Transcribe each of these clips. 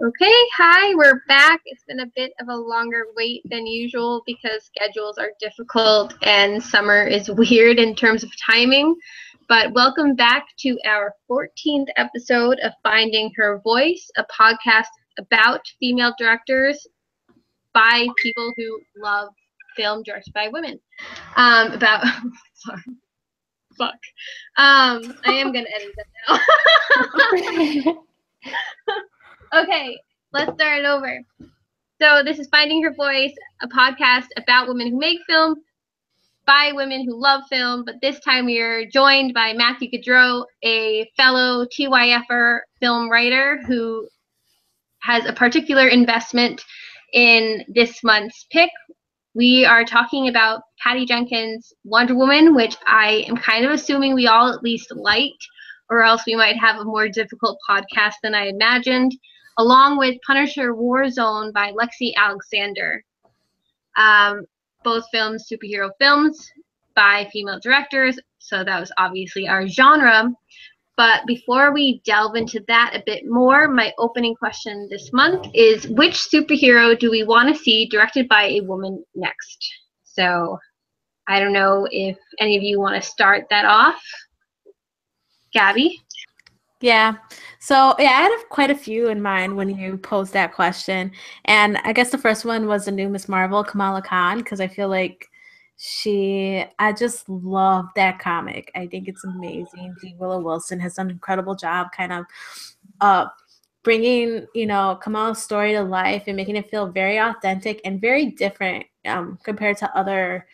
Okay, hi, we're back. It's been a bit of a longer wait than usual because schedules are difficult and summer is weird in terms of timing. But welcome back to our 14th episode of Finding Her Voice, a podcast about female directors by people who love film directed by women. Sorry, fuck. I am gonna edit that now. Okay, let's start it over. So this is Finding Her Voice, a podcast about women who make film by women who love film, but this time we are joined by Matthew Gaudreau, a fellow TYFer film writer who has a particular investment in this month's pick. We are talking about Patty Jenkins' Wonder Woman, which I am kind of assuming we all at least liked, or else we might have a more difficult podcast than I imagined, along with Punisher Warzone by Lexi Alexander. Both films, superhero films by female directors, so that was obviously our genre. But before we delve into that a bit more, my opening question this month is, which superhero do we want to see directed by a woman next? So I don't know if any of you want to start that off. Gabby? Yeah. So I had quite a few in mind when you posed that question. And I guess the first one was the new Ms. Marvel, Kamala Khan, because I feel like I just love that comic. I think it's amazing. G. Willow Wilson has done an incredible job kind of bringing, Kamala's story to life and making it feel very authentic and very different compared to other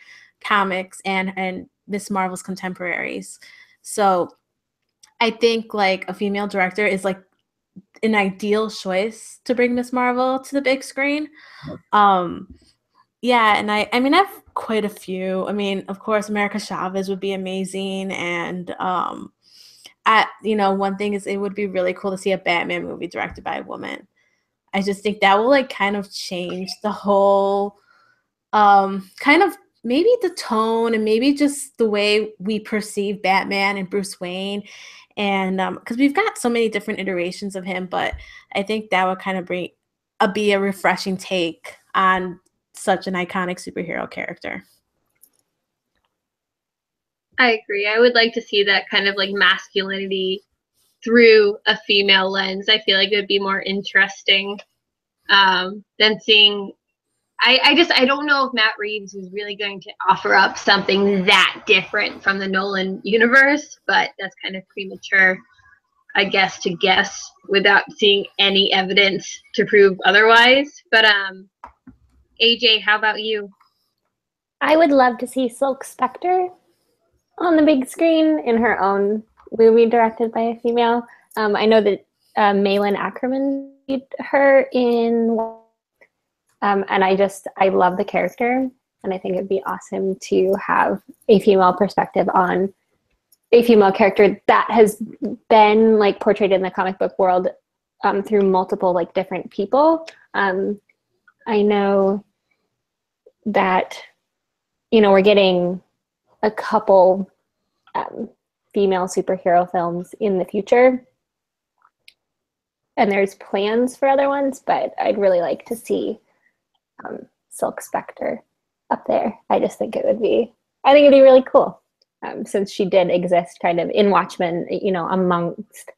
comics and Ms. Marvel's contemporaries. So I think like a female director is like an ideal choice to bring Ms. Marvel to the big screen. Yeah, and I mean I have quite a few. I mean, of course, America Chavez would be amazing, and one thing is it would be really cool to see a Batman movie directed by a woman. I just think that will like kind of change the whole kind of maybe the tone and maybe just the way we perceive Batman and Bruce Wayne. And because we've got so many different iterations of him, but I think that would kind of be a refreshing take on such an iconic superhero character. I agree. I would like to see that kind of like masculinity through a female lens. I feel like it would be more interesting than seeing. I don't know if Matt Reeves is really going to offer up something that different from the Nolan universe, but that's kind of premature, I guess, to guess without seeing any evidence to prove otherwise. But AJ, how about you? I would love to see Silk Spectre on the big screen in her own movie directed by a female. I know that Malin Ackerman did her in, and I love the character, and I think it'd be awesome to have a female perspective on a female character that has been like portrayed in the comic book world through multiple like different people. I know that, we're getting a couple female superhero films in the future, and there's plans for other ones, but I'd really like to see Silk Spectre up there. I think it'd be really cool, since she did exist kind of in Watchmen, amongst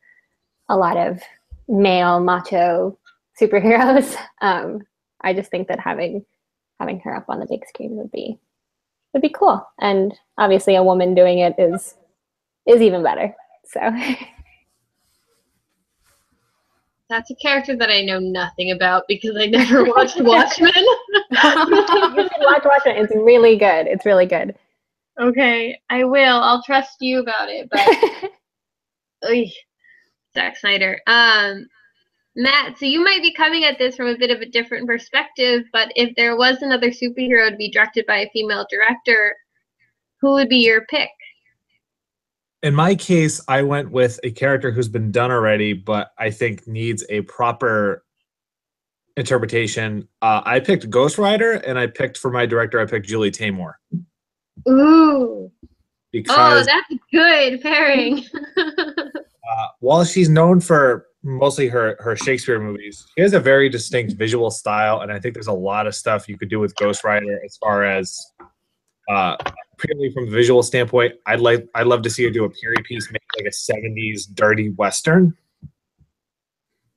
a lot of male macho superheroes. I just think that having her up on the big screen would be cool, and obviously a woman doing it is even better. So that's a character that I know nothing about because I never watched Watchmen. You should watch Watchmen. It's really good. It's really good. Okay, I will. I'll trust you about it. But Zack Snyder. Matt, so you might be coming at this from a bit of a different perspective, but if there was another superhero to be directed by a female director, who would be your pick? In my case, I went with a character who's been done already, but I think needs a proper interpretation. I picked Ghost Rider, and for my director, I picked Julie Taymor. Ooh. Because that's a good pairing. while she's known for mostly her Shakespeare movies. She has a very distinct visual style, and I think there's a lot of stuff you could do with Ghost Rider as far as purely from a visual standpoint. I'd love to see her do a period piece, make like a 70s dirty western.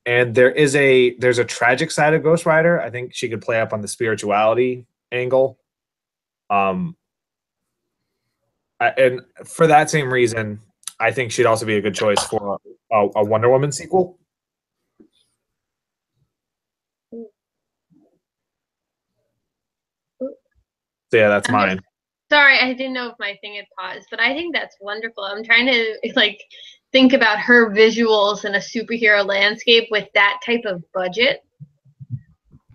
And there's a tragic side of Ghost Rider. I think she could play up on the spirituality angle. And for that same reason, I think she'd also be a good choice for a Wonder Woman sequel. So yeah, that's mine. Sorry, I didn't know if my thing had paused, but I think that's wonderful. I'm trying to like think about her visuals in a superhero landscape with that type of budget.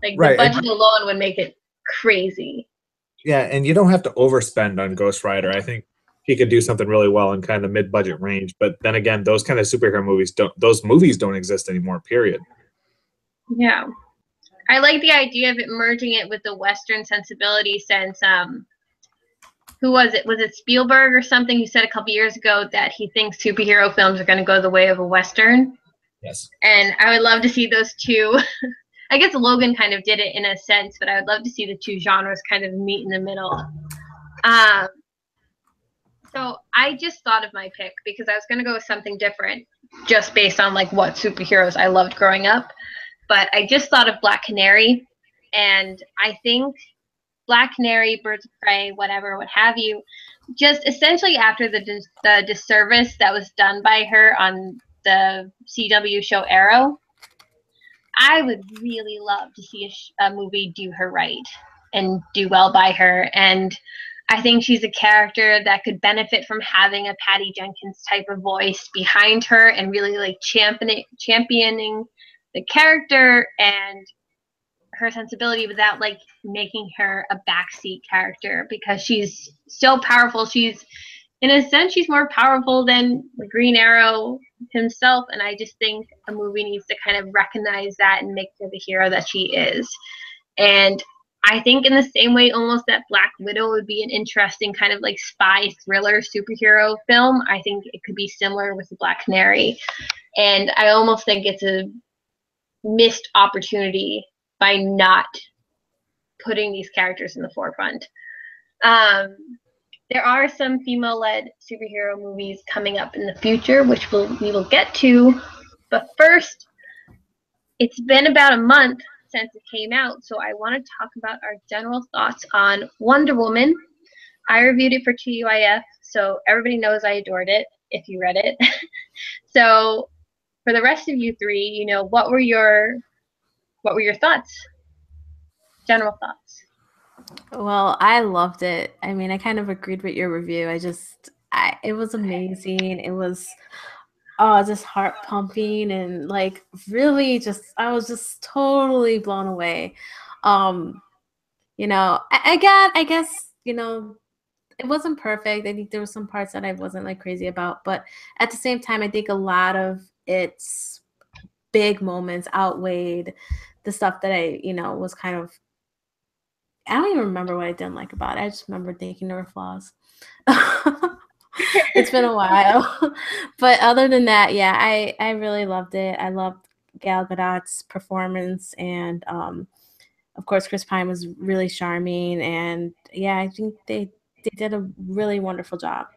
Like the budget alone would make it crazy. Yeah, and you don't have to overspend on Ghost Rider. I think he could do something really well in kind of mid-budget range. But then again, those kind of superhero movies don't exist anymore, period. Yeah. I like the idea of it merging it with the Western sensibility since who was it? Was it Spielberg or something who said a couple years ago that he thinks superhero films are going to go the way of a Western? Yes. And I would love to see those two. I guess Logan kind of did it in a sense, but I would love to see the two genres kind of meet in the middle. So I just thought of my pick because I was going to go with something different just based on like what superheroes I loved growing up. But I just thought of Black Canary, and I think Black Canary, Birds of Prey, whatever, what have you, just essentially after the disservice that was done by her on the CW show Arrow, I would really love to see a movie do her right and do well by her. And I think she's a character that could benefit from having a Patty Jenkins type of voice behind her and really like championing the character and her sensibility without like making her a backseat character, because she's so powerful. She's, in a sense, she's more powerful than the Green Arrow himself, and I just think a movie needs to kind of recognize that and make her the hero that she is. And I think in the same way almost that Black Widow would be an interesting kind of like spy thriller superhero film, I think it could be similar with the Black Canary. And I almost think it's a missed opportunity by not putting these characters in the forefront. There are some female-led superhero movies coming up in the future, which we will get to. But first, it's been about a month since it came out, so I want to talk about our general thoughts on Wonder Woman. I reviewed it for TUIF, so everybody knows I adored it, if you read it. So for the rest of you three, you know, what were your thoughts? General thoughts. Well, I loved it. I mean, I kind of agreed with your review. It was amazing. It was just heart pumping and like really I was just totally blown away. You know, I guess, you know, it wasn't perfect. I think there were some parts that I wasn't like crazy about, but at the same time, I think a lot of its big moments outweighed the stuff that I, you know, was kind of, I don't even remember what I didn't like about it. I just remember thinking there were flaws. It's been a while. But other than that, yeah, I really loved it. I loved Gal Gadot's performance, and of course Chris Pine was really charming, and yeah, I think they did a really wonderful job.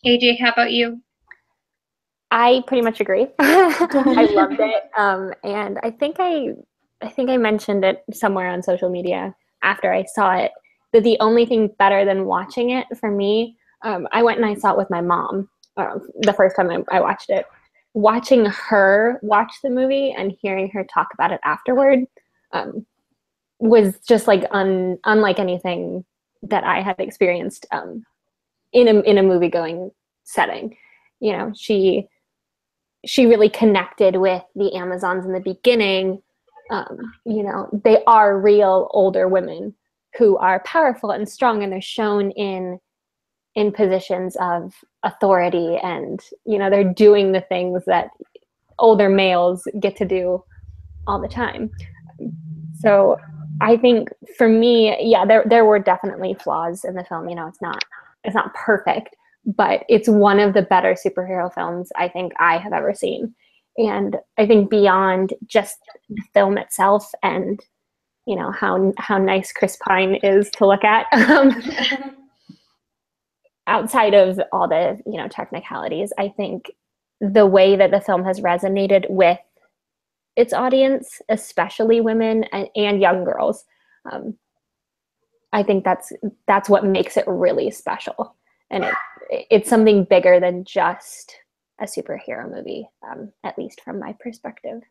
AJ, how about you? I pretty much agree. I loved it. And I think I mentioned it somewhere on social media after I saw it, that the only thing better than watching it for me, I went and I saw it with my mom the first time I watched it. Watching her watch the movie and hearing her talk about it afterward was just like unlike anything that I had experienced in a movie-going setting. You know, she really connected with the Amazons in the beginning. You know, they are real older women who are powerful and strong, and they're shown in positions of authority, and you know, they're doing the things that older males get to do all the time. So I think for me, yeah, there were definitely flaws in the film. You know, it's not perfect, but it's one of the better superhero films I think I have ever seen. And I think beyond just the film itself and, you know, how nice Chris Pine is to look at, outside of all the, you know, technicalities, I think the way that the film has resonated with its audience, especially women and young girls, I think that's what makes it really special. And it's something bigger than just a superhero movie, at least from my perspective.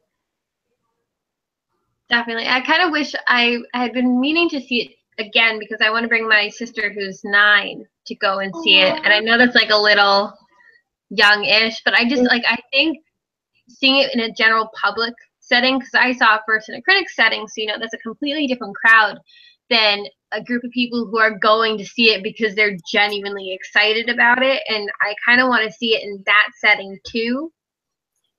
Definitely. I kind of wish I had been meaning to see it again because I want to bring my sister who's 9 to go and see it. And I know that's like a little young-ish, but I just like, I think seeing it in a general public setting, because I saw it first in a critic setting, so, you know, that's a completely different crowd than a group of people who are going to see it because they're genuinely excited about it. And I kind of want to see it in that setting too,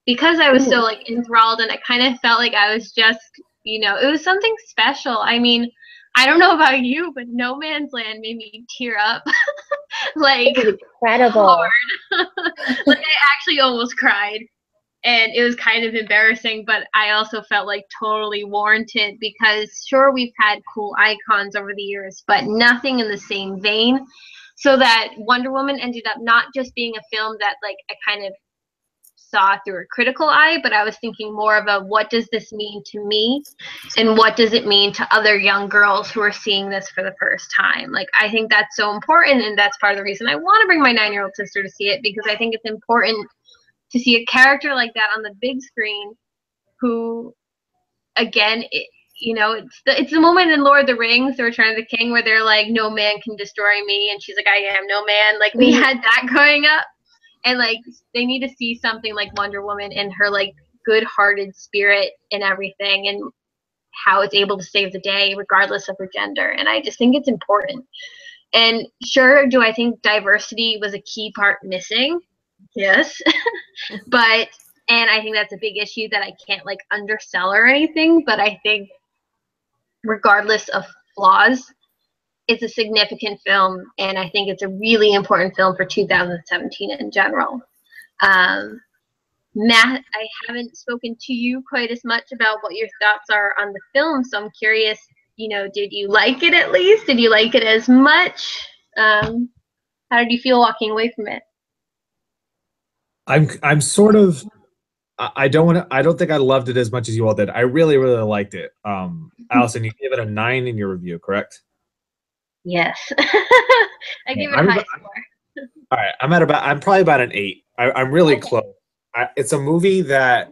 because I was so like enthralled, and I kind of felt like I was just, you know, it was something special. I mean, I don't know about you, but No Man's Land made me tear up. Like, incredible. Hard. Like, I actually almost cried. And it was kind of embarrassing, but I also felt like totally warranted because sure, we've had cool icons over the years, but nothing in the same vein. So that Wonder Woman ended up not just being a film that like I kind of saw through a critical eye, but I was thinking more of a what does this mean to me and what does it mean to other young girls who are seeing this for the first time. Like, I think that's so important, and that's part of the reason I want to bring my 9-year-old sister to see it, because I think it's important to see a character like that on the big screen who, again, you know, it's the moment in Lord of the Rings, The Return of the King, where they're like, no man can destroy me, and she's like, I am no man. Like, we had that growing up, and like, they need to see something like Wonder Woman and her like good-hearted spirit and everything, and how it's able to save the day regardless of her gender. And I just think it's important. And sure, do I think diversity was a key part missing? Yes. But, and I think that's a big issue that I can't like undersell or anything, but I think regardless of flaws, it's a significant film, and I think it's a really important film for 2017 in general. Matt, I haven't spoken to you quite as much about what your thoughts are on the film, so I'm curious, you know, did you like it at least? Did you like it as much? How did you feel walking away from it? I'm sort of, I don't think I loved it as much as you all did. I really, really liked it. Allison, you gave it a 9 in your review, correct? Yes. I gave it a high score. All right, I'm probably about an 8. I'm really close. It's a movie that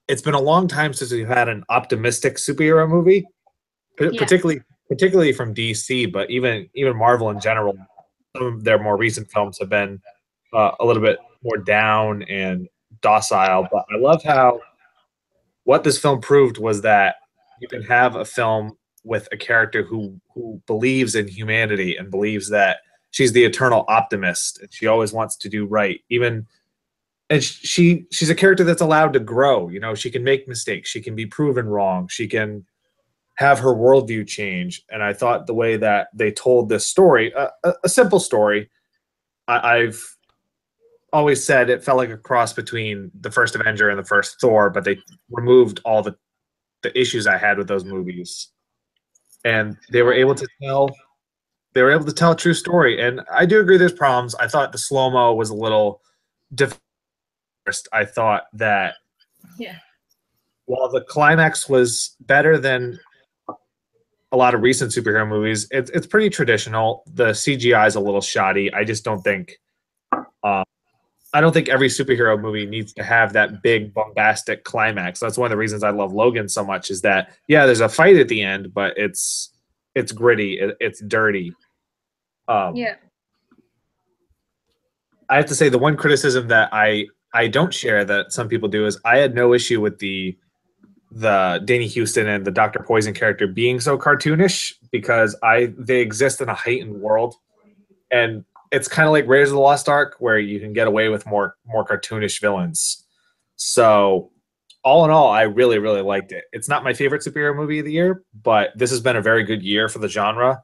it's been a long time since we've had an optimistic superhero movie, particularly from DC, but even Marvel in general. Some of their more recent films have been a little bit more down and docile, but I love how what this film proved was that you can have a film with a character who believes in humanity and believes that she's the eternal optimist and she always wants to do right. And she's a character that's allowed to grow. You know, she can make mistakes. She can be proven wrong. She can have her worldview change. And I thought the way that they told this story, a simple story, I've always said it felt like a cross between the first Avenger and the first Thor, but they removed all the issues I had with those movies. And they were able to tell a true story. And I do agree there's problems. I thought the slow-mo was a little difficult. I thought that while the climax was better than a lot of recent superhero movies, it's pretty traditional. The CGI is a little shoddy. I just don't think I don't think every superhero movie needs to have that big bombastic climax. That's one of the reasons I love Logan so much, is that there's a fight at the end, but it's gritty, it's dirty. I have to say the one criticism that I don't share that some people do is I had no issue with the Danny Houston and the Dr. Poison character being so cartoonish, because they exist in a heightened world, and it's kind of like Raiders of the Lost Ark, where you can get away with more cartoonish villains. So all in all, I really, really liked it. It's not my favorite superhero movie of the year, but this has been a very good year for the genre,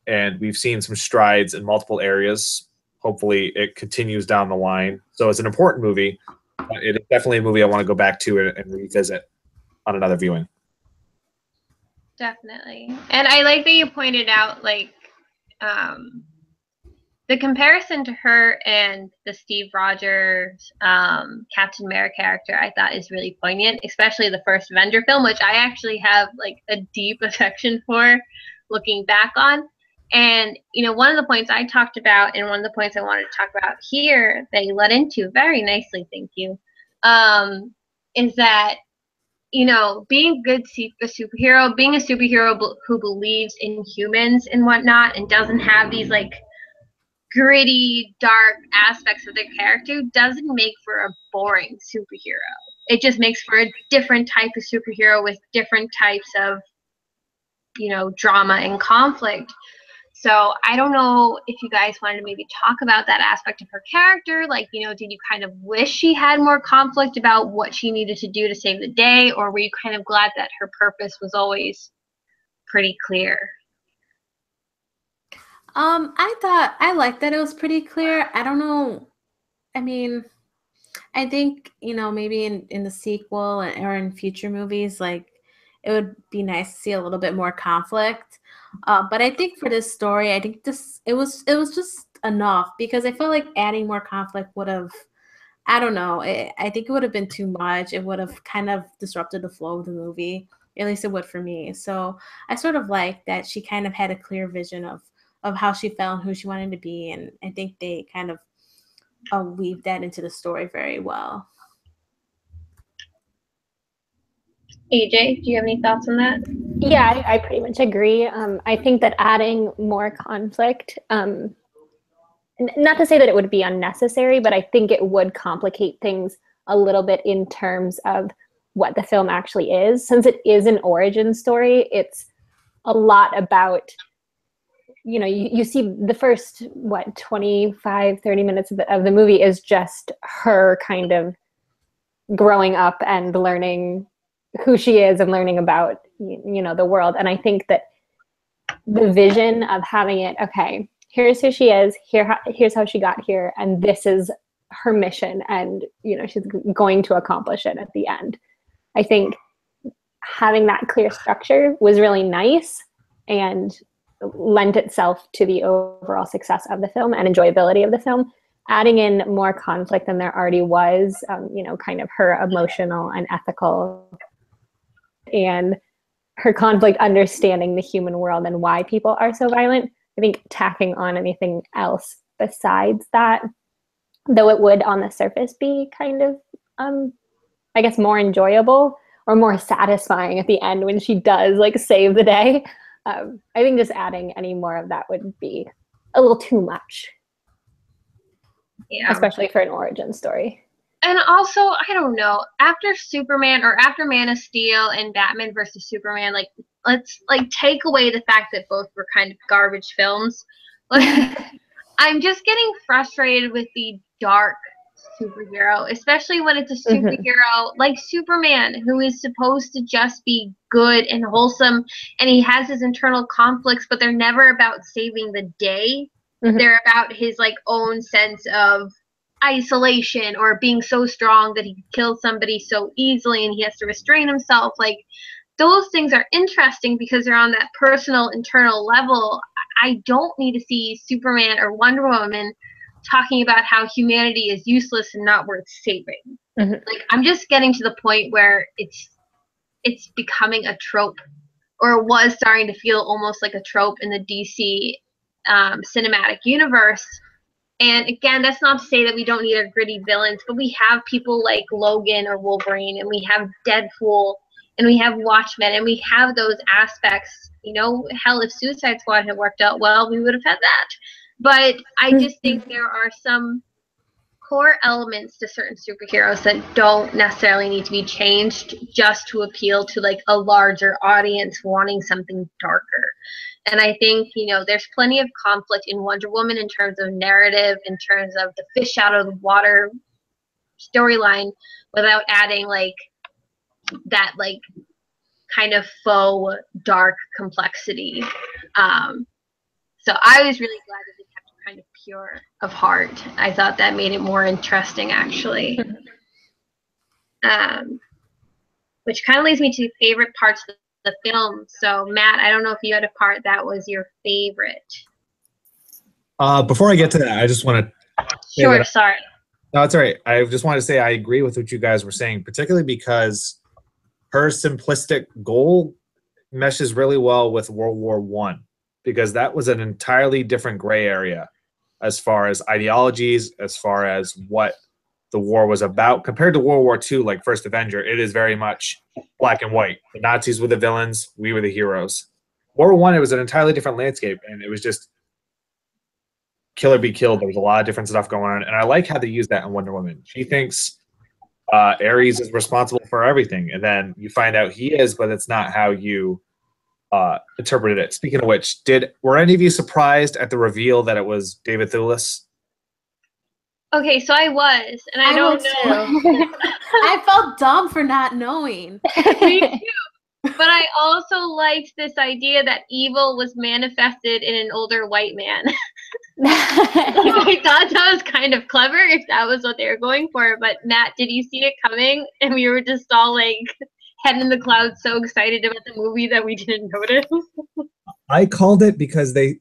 and we've seen some strides in multiple areas. hopefully it continues down the line. So it's an important movie. But it is definitely a movie I want to go back to and revisit on another viewing. Definitely. And I like that you pointed out, like, the comparison to her and the Steve Rogers Captain America character, I thought is really poignant, especially the first Avenger film, which I actually have like a deep affection for looking back on. And, you know, one of the points I talked about and one of the points I wanted to talk about here that you led into very nicely, thank you, is that, you know, being a superhero, being a superhero who believes in humans and whatnot and doesn't have these like gritty, dark aspects of their character doesn't make for a boring superhero. It just makes for a different type of superhero with different types of, you know, drama and conflict. So I don't know if you guys wanted to maybe talk about that aspect of her character. Like, you know, did you kind of wish she had more conflict about what she needed to do to save the day? Or were you kind of glad that her purpose was always pretty clear? I liked that it was pretty clear. I don't know. I mean, I think, you know, maybe in the sequel or in future movies, like, it would be nice to see a little bit more conflict. But I think for this story, I think it was just enough, because I felt like adding more conflict would have, I don't know, I think it would have been too much. It would have kind of disrupted the flow of the movie. At least it would for me. So I sort of like that she kind of had a clear vision of how she felt and who she wanted to be. And I think they kind of weave that into the story very well. AJ, do you have any thoughts on that? Yeah, I pretty much agree. I think that adding more conflict, not to say that it would be unnecessary, but I think it would complicate things a little bit in terms of what the film actually is. Since it is an origin story, it's a lot about, you know, you see the first, 25, 30 minutes of the movie is just her kind of growing up and learning who she is and learning about, you know, the world. And I think that the vision of having it, okay, here's who she is, here's how she got here, and this is her mission, and, you know, she's going to accomplish it at the end. I think having that clear structure was really nice and lent itself to the overall success of the film and enjoyability of the film. Adding in more conflict than there already was, you know, kind of her emotional and ethical and her conflict understanding the human world and why people are so violent. I think tacking on anything else besides that, though it would on the surface be kind of, I guess, more enjoyable or more satisfying at the end when she does like save the day. I think just adding any more of that would be a little too much. Yeah. Especially for an origin story. And also, I don't know, after Superman or after Man of Steel and Batman versus Superman, like, let's like take away the fact that both were kind of garbage films. Like, I'm just getting frustrated with the dark superhero, especially when it's a superhero like Superman, who is supposed to just be good and wholesome, and he has his internal conflicts, but they're never about saving the day. They're about his like own sense of isolation or being so strong that he can kill somebody so easily and he has to restrain himself. Like, those things are interesting because they're on that personal internal level. I don't need to see Superman or Wonder Woman talking about how humanity is useless and not worth saving. Like, I'm just getting to the point where it's becoming a trope, or was starting to feel almost like a trope in the DC cinematic universe. And again, that's not to say that we don't need our gritty villains, but we have people like Logan or Wolverine, and we have Deadpool, and we have Watchmen, and we have those aspects. You know, hell, if Suicide Squad had worked out well, we would have had that. But I just think there are some core elements to certain superheroes that don't necessarily need to be changed just to appeal to like a larger audience wanting something darker. And I think, you know, there's plenty of conflict in Wonder Woman in terms of narrative, in terms of the fish out of the water storyline, without adding like that like kind of faux dark complexity. So I was really glad that they kept kind of pure of heart. I thought that made it more interesting, actually. Which kind of leads me to favorite parts of the film. So, Matt, I don't know if you had a part that was your favorite. Before I get to that, I just want to. Sure, sorry. No, it's all right. I just want to say I agree with what you guys were saying, particularly because her simplistic goal meshes really well with World War I, because that was an entirely different gray area as far as ideologies, as far as what the war was about. Compared to World War II, like First Avenger, it is very much black and white. The Nazis were the villains, we were the heroes. World War I, it was an entirely different landscape, and it was just kill or be killed. There was a lot of different stuff going on, and I like how they use that in Wonder Woman. She thinks Ares is responsible for everything, and then you find out he is, but it's not how you interpreted it. Speaking of which, were any of you surprised at the reveal that it was David Thewlis? Okay, so I was, and I don't know. I felt dumb for not knowing. Me too. But I also liked this idea that evil was manifested in an older white man. I thought that was kind of clever if that was what they were going for. But Matt, did you see it coming? And we were just all like head in the clouds, so excited about the movie that we didn't notice. I called it because they,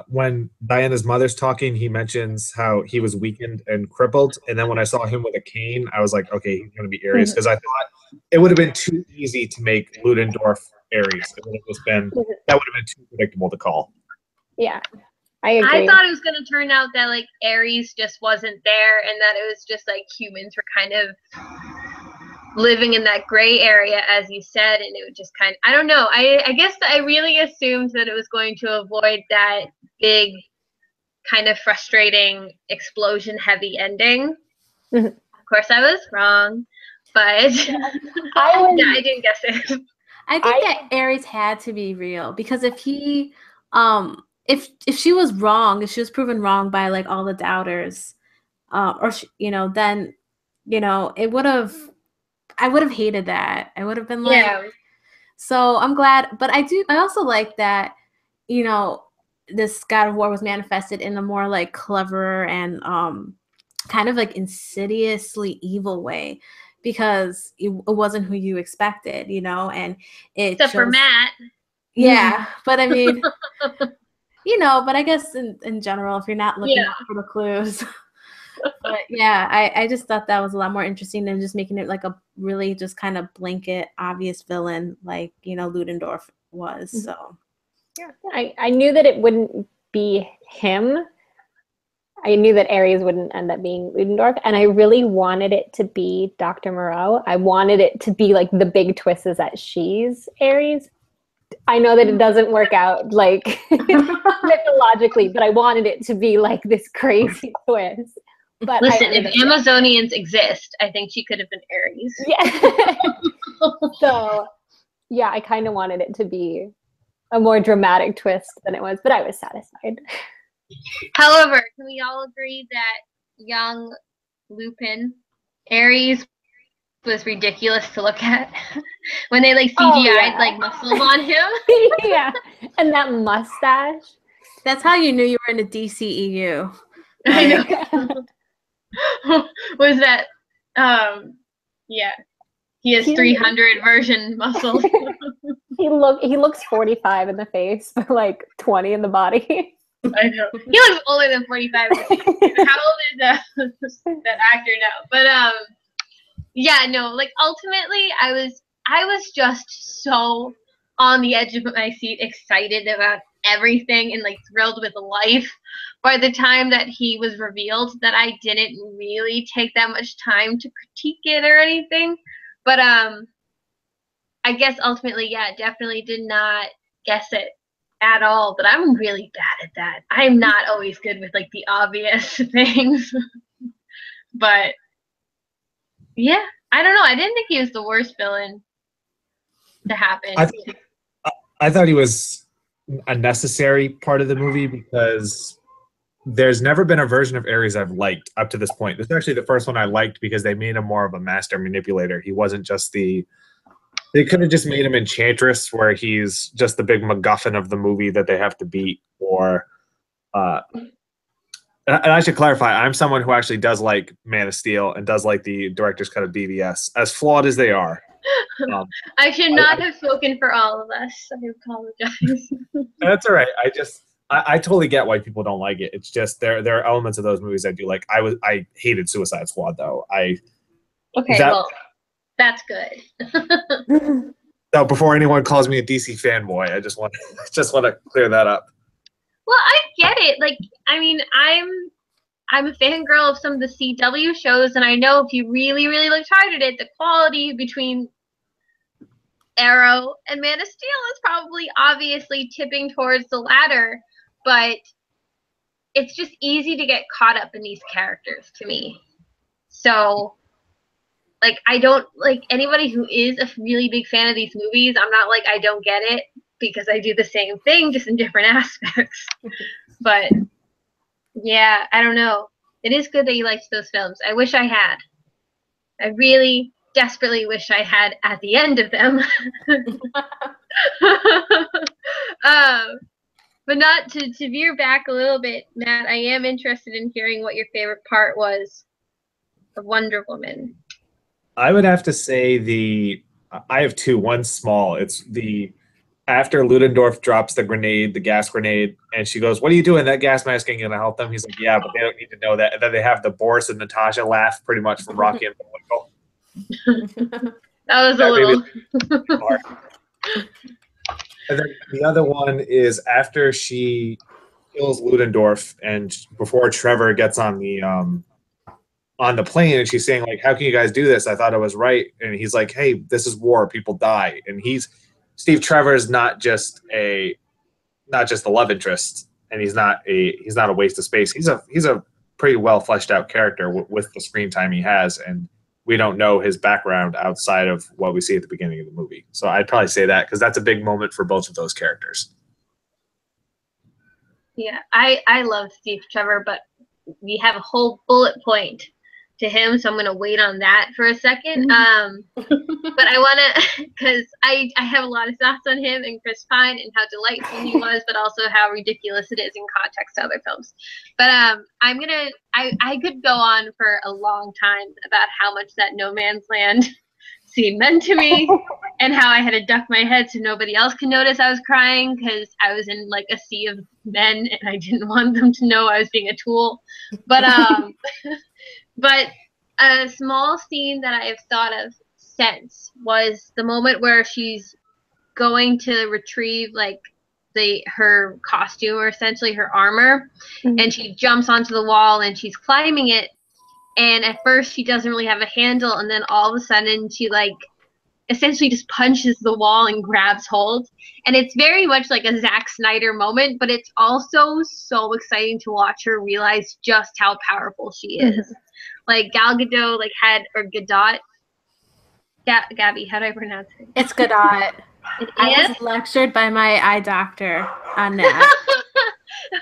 when Diana's mother's talking, he mentions how he was weakened and crippled. And then when I saw him with a cane, I was like, okay, he's going to be Ares. Because I thought it would have been too easy to make Ludendorff Ares. It would have just been, that would have been too predictable to call. Yeah, I agree. I thought it was going to turn out that like Ares just wasn't there and that it was just like humans were kind of living in that gray area, as you said, and it would just kind of, I don't know. I guess I really assumed that it was going to avoid that big, kind of frustrating, explosion-heavy ending. Of course, I was wrong, but I didn't guess it. I think that Ares had to be real, because if he, if she was wrong, if she was proven wrong by like all the doubters, or then, it would have. I would have hated that. I would have been like, yeah. So I'm glad, but I also like that, this God of War was manifested in a more like clever and kind of like insidiously evil way, because it wasn't who you expected, and it except for Matt. Yeah, but I mean, but I guess in general, if you're not looking out for the clues. But yeah, I just thought that was a lot more interesting than just making it like a really just kind of blanket obvious villain like Ludendorff was. So yeah, I knew that it wouldn't be him. I knew that Ares wouldn't end up being Ludendorff, and I really wanted it to be Dr. Moreau. I wanted it to be like the big twist is that she's Ares. I know that it doesn't work out like mythologically, but I wanted it to be like this crazy twist. But listen, if Amazonians exist, I think she could have been Ares. Yeah. So, yeah, I kind of wanted it to be a more dramatic twist than it was, but I was satisfied. However, can we all agree that young Lupin, Ares, was ridiculous to look at when they like CGI'd like muscles on him? Yeah, and that mustache. That's how you knew you were in the DCEU. I know. Was that he has 300 version muscles. He looks 45 in the face, but like 20 in the body. I know. He looks older than 45 in the face. How old is that actor now? But ultimately I was just so on the edge of my seat, excited about everything and like thrilled with life by the time that he was revealed, that I didn't really take that much time to critique it or anything. But I guess ultimately, definitely did not guess it at all. But I'm really bad at that. I'm not always good with like the obvious things. But yeah, I don't know. I didn't think he was the worst villain to happen. I thought he was a necessary part of the movie, because there's never been a version of Ares I've liked up to this point. This is actually the first one I liked because they made him more of a master manipulator. He wasn't just they could have just made him Enchantress, where he's just the big MacGuffin of the movie that they have to beat, or And I should clarify, I'm someone who actually does like Man of Steel and does like the director's cut of BVS, as flawed as they are. I should not have spoken for all of us. I apologize. That's all right. I totally get why people don't like it. It's just there are elements of those movies I do like. I hated Suicide Squad though. Well, that's good. So before anyone calls me a DC fanboy, I just want to clear that up. Well, I get it. Like, I mean, I'm a fangirl of some of the CW shows, and I know if you really, really looked hard at it, the quality between Arrow and Man of Steel is probably obviously tipping towards the latter, but it's just easy to get caught up in these characters to me. So, like, I don't, like, anybody who is a really big fan of these movies, I'm not like, I don't get it, because I do the same thing, just in different aspects. But, yeah, I don't know. It is good that you liked those films. I wish I had. I really desperately wish I had at the end of them. But not to veer back a little bit, Matt, I am interested in hearing what your favorite part was of Wonder Woman. I would have to say I have two. One's small. It's after Ludendorff drops the gas grenade, and she goes, "What are you doing? That gas mask ain't gonna help them." He's like, "Yeah, but they don't need to know that." And then they have the Boris and Natasha laugh, pretty much from Rocky and Bullwinkle. That was a little. And then the other one is after she kills Ludendorff, and before Trevor gets on the plane, and she's saying like, "How can you guys do this? I thought I was right." And he's like, "Hey, this is war. People die." And Steve Trevor is not just a love interest, and he's not a waste of space. He's a pretty well fleshed out character with the screen time he has, and we don't know his background outside of what we see at the beginning of the movie. So I'd probably say that, because that's a big moment for both of those characters. Yeah, I love Steve Trevor, but we have a whole bullet point to him, so I'm going to wait on that for a second. But I want to, because I have a lot of thoughts on him and Chris Pine and how delightful he was, but also how ridiculous it is in context to other films. But I could go on for a long time about how much that No Man's Land scene meant to me, and how I had to duck my head so nobody else could notice I was crying, because I was in like a sea of men and I didn't want them to know I was being a tool. But but a small scene that I have thought of since was the moment where she's going to retrieve like her costume, or essentially her armor, and she jumps onto the wall and she's climbing it, and at first she doesn't really have a handle, and then all of a sudden she like essentially just punches the wall and grabs hold, and it's very much like a Zack Snyder moment, but it's also so exciting to watch her realize just how powerful she is. Like Gal Gadot Gadot. Gabby, how do I pronounce it? It's Gadot. I was lectured by my eye doctor on that.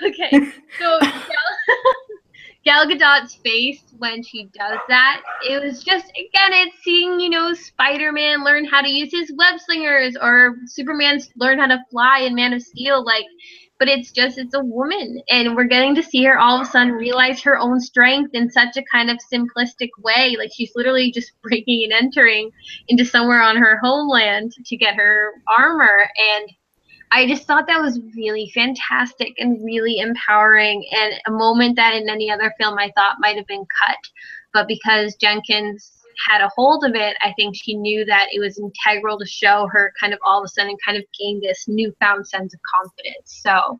Okay, so Gal Gadot's face when she does that, it was just, again, it's seeing, Spider-Man learn how to use his web slingers, or Superman learn how to fly in Man of Steel, but it's a woman, and we're getting to see her all of a sudden realize her own strength in such a kind of simplistic way. Like, she's literally just breaking and entering into somewhere on her homeland to get her armor, and I just thought that was really fantastic and really empowering, and a moment that in any other film I thought might have been cut. But because Jenkins had a hold of it, I think she knew that it was integral to show her kind of all of a sudden kind of gain this newfound sense of confidence. So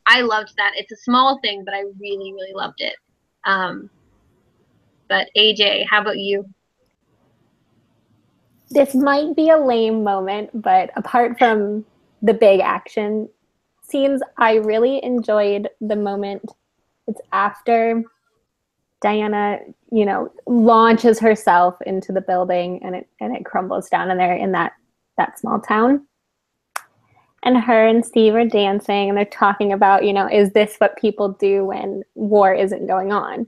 I loved that. It's a small thing, but I really, really loved it. But AJ, how about you? This might be a lame moment, but apart from the big action scenes, I really enjoyed the moment. It's after Diana, launches herself into the building, and it crumbles down in there in that small town. And her and Steve are dancing, and they're talking about, is this what people do when war isn't going on?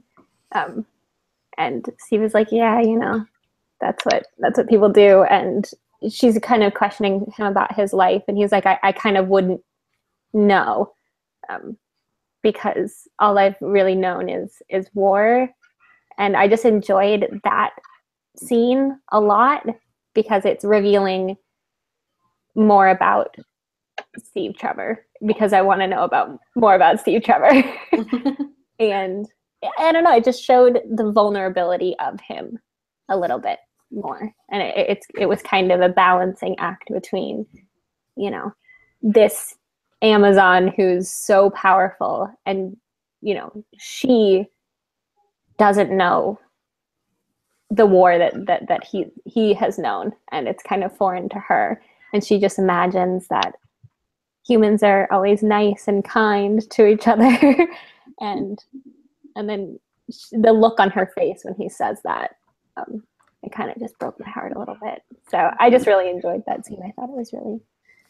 And Steve is like, yeah, that's what people do. And she's kind of questioning him about his life, and he's like, I kind of wouldn't know. because all I've really known is war. And I just enjoyed that scene a lot because it's revealing more about Steve Trevor, because I want to know more about Steve Trevor. And I don't know, it just showed the vulnerability of him a little bit more. And it was kind of a balancing act between, you know, this Amazon who's so powerful, and, you know, she doesn't know the war that he has known, and it's kind of foreign to her, and she just imagines that humans are always nice and kind to each other. and then the look on her face when he says that, it kind of just broke my heart a little bit. So I just really enjoyed that scene. I thought it was really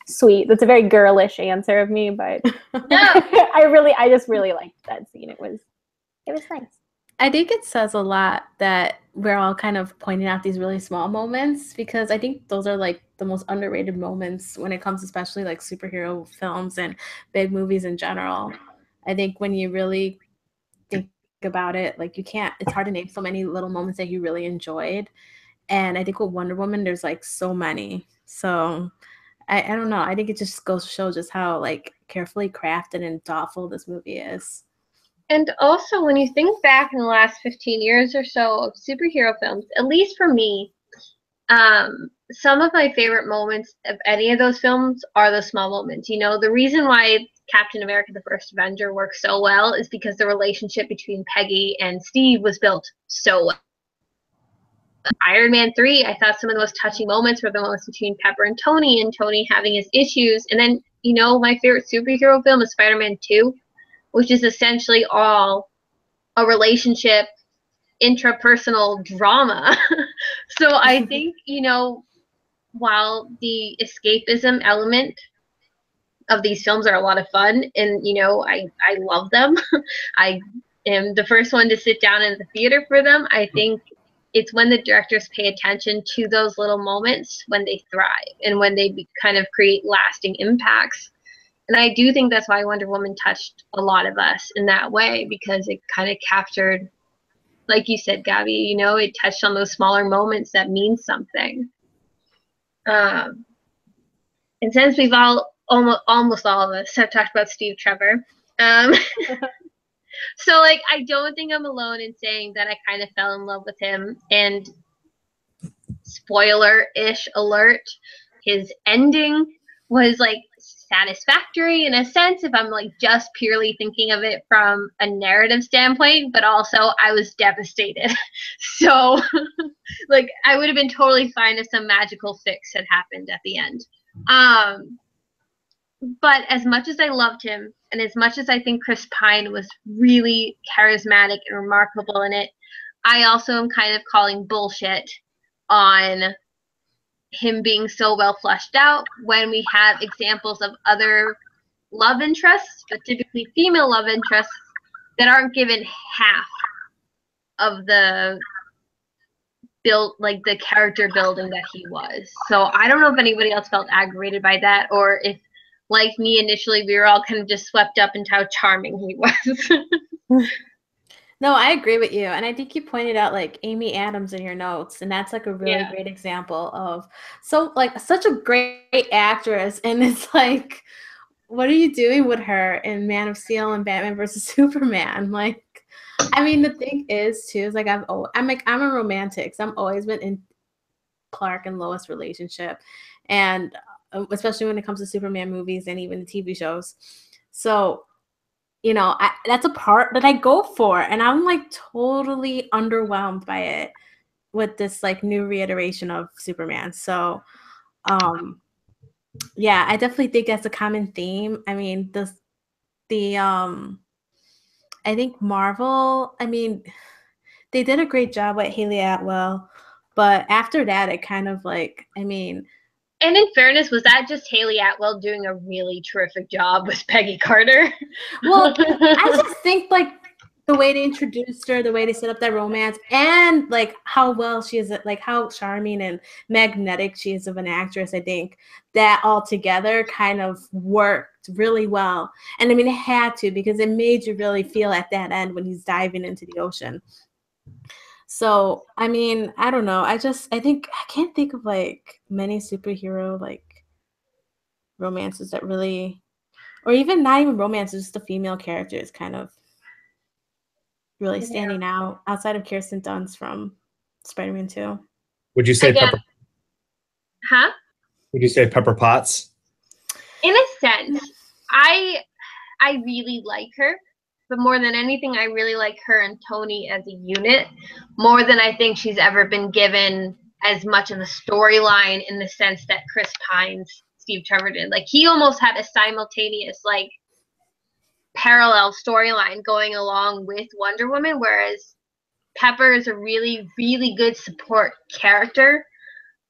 sweet. That's a very girlish answer of me, but I just really liked that scene. It was nice. I think it says a lot that we're all kind of pointing out these really small moments, because I think those are like the most underrated moments when it comes, especially like superhero films and big movies in general. I think when you really think about it, like it's hard to name so many little moments that you really enjoyed. And I think with Wonder Woman, there's like so many. So I don't know. I think it just goes to show just how like carefully crafted and thoughtful this movie is. And also, when you think back in the last 15 years or so of superhero films, at least for me, some of my favorite moments of any of those films are the small moments. You know, the reason why Captain America: The First Avenger works so well is because the relationship between Peggy and Steve was built so well. Iron Man 3, I thought some of the most touching moments were the moments between Pepper and Tony having his issues. And then, you know, my favorite superhero film is Spider-Man 2. Which is essentially all a relationship, intrapersonal drama. So I think, you know, while the escapism element of these films are a lot of fun, and, you know, I love them. I am the first one to sit down in the theater for them. I think it's when the directors pay attention to those little moments when they thrive and when they kind of create lasting impacts. And I do think that's why Wonder Woman touched a lot of us in that way, because it kind of captured, like you said, Gabby, you know, it touched on those smaller moments that mean something. And since we've almost all of us have talked about Steve Trevor, so like I don't think I'm alone in saying that I kind of fell in love with him. And spoiler-ish alert, his ending was like satisfactory in a sense if I'm like just purely thinking of it from a narrative standpoint, but also I was devastated. So like I would have been totally fine if some magical fix had happened at the end. But as much as I loved him, and as much as I think Chris Pine was really charismatic and remarkable in it, I also am kind of calling bullshit on him being so well fleshed out when we have examples of other love interests, but typically female love interests, that aren't given half of the build, like the character building that he was. So I don't know if anybody else felt aggravated by that, or if, like me initially, we were all kind of just swept up into how charming he was. No, I agree with you. And I think you pointed out like Amy Adams in your notes, and that's like a really great example of such a great actress. And it's like, what are you doing with her in Man of Steel and Batman versus Superman? Like, I mean, the thing is too, is like I'm a romantic. So I've always been in Clark and Lois relationship, and especially when it comes to Superman movies and even the TV shows. So, you know, that's a part that I go for, and I'm like totally underwhelmed by it with this like new reiteration of Superman. So, yeah, I definitely think that's a common theme. I mean, I think Marvel, I mean, they did a great job with Haley Atwell, but after that, it kind of like, I mean. And in fairness, was that just Haley Atwell doing a really terrific job with Peggy Carter? Well, I just think like the way they introduced her, the way they set up that romance, and like how well she is, like how charming and magnetic she is of an actress. I think that all together kind of worked really well. And I mean, it had to, because it made you really feel at that end when he's diving into the ocean. So, I mean, I don't know. I think I can't think of like many superhero like romances that really, or even not even romances, just the female characters kind of really standing out outside of Kirsten Dunst from Spider-Man 2. Would you say Again, huh? Would you say Pepper Potts? In a sense, I really like her, but more than anything, I really like her and Tony as a unit, more than I think she's ever been given as much of a storyline in the sense that Chris Pine's Steve Trevor did. Like, he almost had a simultaneous, like, parallel storyline going along with Wonder Woman, whereas Pepper is a really, really good support character.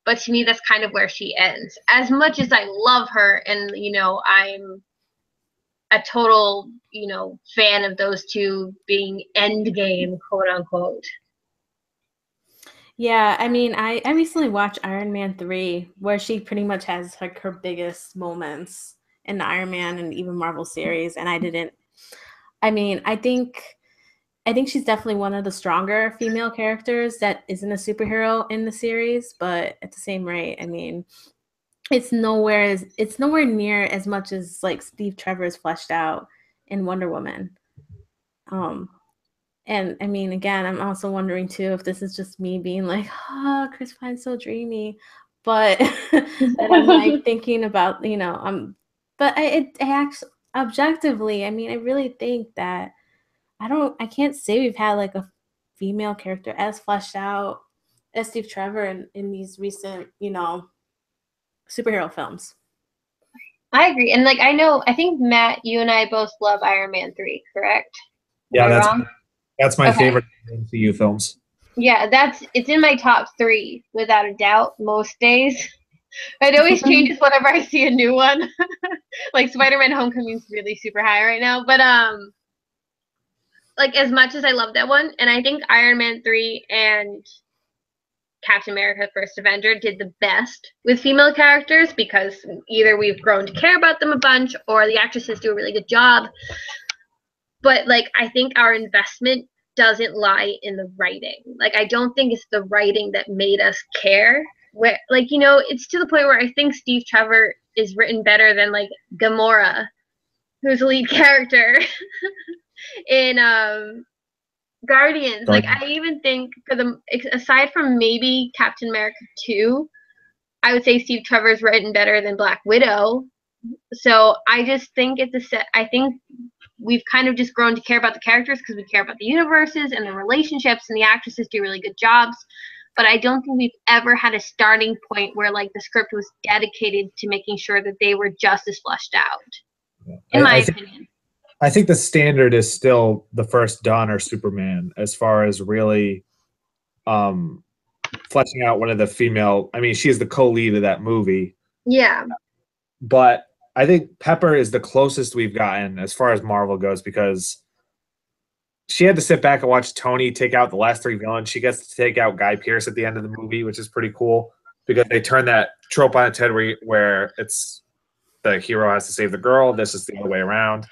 But to me, that's kind of where she ends. As much as I love her and, you know, I'm a total, you know, fan of those two being endgame, quote unquote. Yeah, I mean, I recently watched Iron Man 3, where she pretty much has like her biggest moments in the Iron Man and even Marvel series, and I think she's definitely one of the stronger female characters that isn't a superhero in the series, but at the same rate, I mean, it's nowhere near as much as like Steve Trevor is fleshed out in Wonder Woman. And I mean, again, I'm also wondering too if this is just me being like, oh, Chris Pine's so dreamy, but that I'm like thinking about, you know, but I actually objectively, I mean, I really think that I can't say we've had like a female character as fleshed out as Steve Trevor in these recent, you know, superhero films. I agree. And like, I think Matt, you and I both love Iron Man 3, correct? Yeah, that's my favorite MCU films. Yeah, it's in my top 3 without a doubt most days. It always changes whenever I see a new one. Like Spider-Man Homecoming is really super high right now, but like, as much as I love that one, and I think Iron Man 3 and Captain America First Avenger did the best with female characters, because either we've grown to care about them a bunch or the actresses do a really good job. But like, I think our investment doesn't lie in the writing. Like, I don't think it's the writing that made us care. Where, like, you know, it's to the point where I think Steve Trevor is written better than like Gamora, who's the lead character in Guardians. Like, I even think aside from maybe Captain America 2, I would say Steve Trevor's written better than Black Widow. So I just think I think we've kind of just grown to care about the characters because we care about the universes and the relationships, and the actresses do really good jobs. But I don't think we've ever had a starting point where like the script was dedicated to making sure that they were just as fleshed out, in my opinion. I think the standard is still the first Dawn or Superman as far as really fleshing out one of the female. I mean, she is the co-lead of that movie. Yeah. But I think Pepper is the closest we've gotten as far as Marvel goes, because she had to sit back and watch Tony take out the last 3 villains. She gets to take out Guy Pearce at the end of the movie, which is pretty cool because they turn that trope on its head where it's the hero has to save the girl. This is the other way around.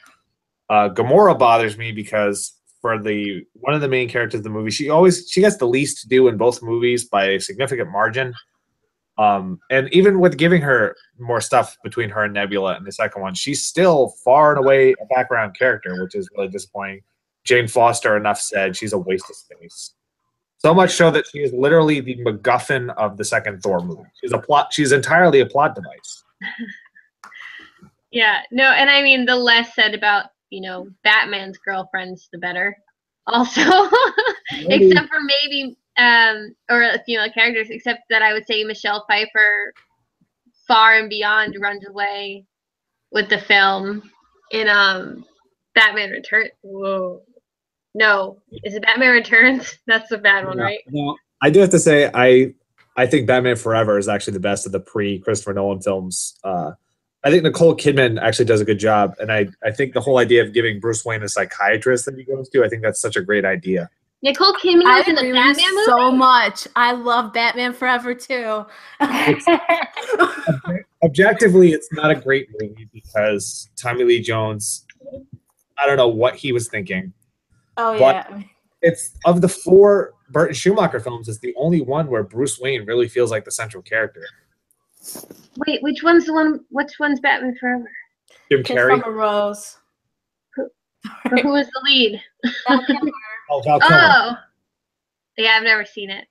Gamora bothers me because for one of the main characters of the movie, she gets the least to do in both movies by a significant margin. And even with giving her more stuff between her and Nebula in the second one, she's still far and away a background character, which is really disappointing. Jane Foster, enough said, she's a waste of space. So much so that she is literally the MacGuffin of the second Thor movie. She's entirely a plot device. Yeah, no, and I mean, the less said about, you know, Batman's girlfriends, the better. Also, except for maybe or female characters, except that I would say Michelle Pfeiffer far and beyond runs away with the film in Batman Returns. Whoa. No. Is it Batman Returns? That's the bad one, right? No, I do have to say I think Batman Forever is actually the best of the pre-Christopher Nolan films. I think Nicole Kidman actually does a good job, and I think the whole idea of giving Bruce Wayne a psychiatrist that he goes to, I think that's such a great idea. Nicole Kidman I was in the agree Batman movie? so much. I love Batman Forever too. Objectively, it's not a great movie because Tommy Lee Jones, I don't know what he was thinking. Oh But yeah. it's of the 4 Burton Schumacher films, it's the only one where Bruce Wayne really feels like the central character. Wait, which one's Batman Forever? Jim Kiss Carrey. from a Rose. Or who was the lead? Oh, Val Kilmer. Oh. Yeah, I've never seen it.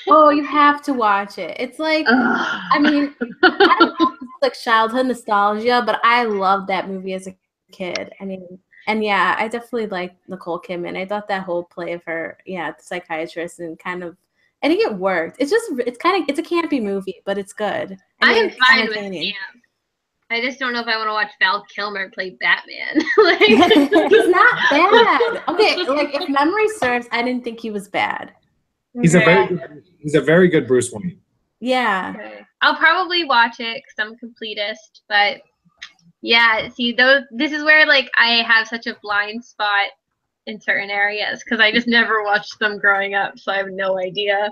Oh, you have to watch it. It's like, Ugh. I mean, I don't know if it's like childhood nostalgia, but I loved that movie as a kid. I mean, and yeah, I definitely liked Nicole Kidman. I thought that whole play of her, the psychiatrist, and kind of, I think it worked. It's a campy movie, but it's good. I am it's fine with entertaining. camp. I just don't know if I want to watch Val Kilmer play Batman. Like, He's not bad. Okay, like if memory serves, I didn't think he was bad. He's a very good Bruce Wayne. Yeah. Okay. I'll probably watch it because I'm a completist. But yeah, see, this is where like I have such a blind spot in certain areas because I just never watched them growing up, so I have no idea.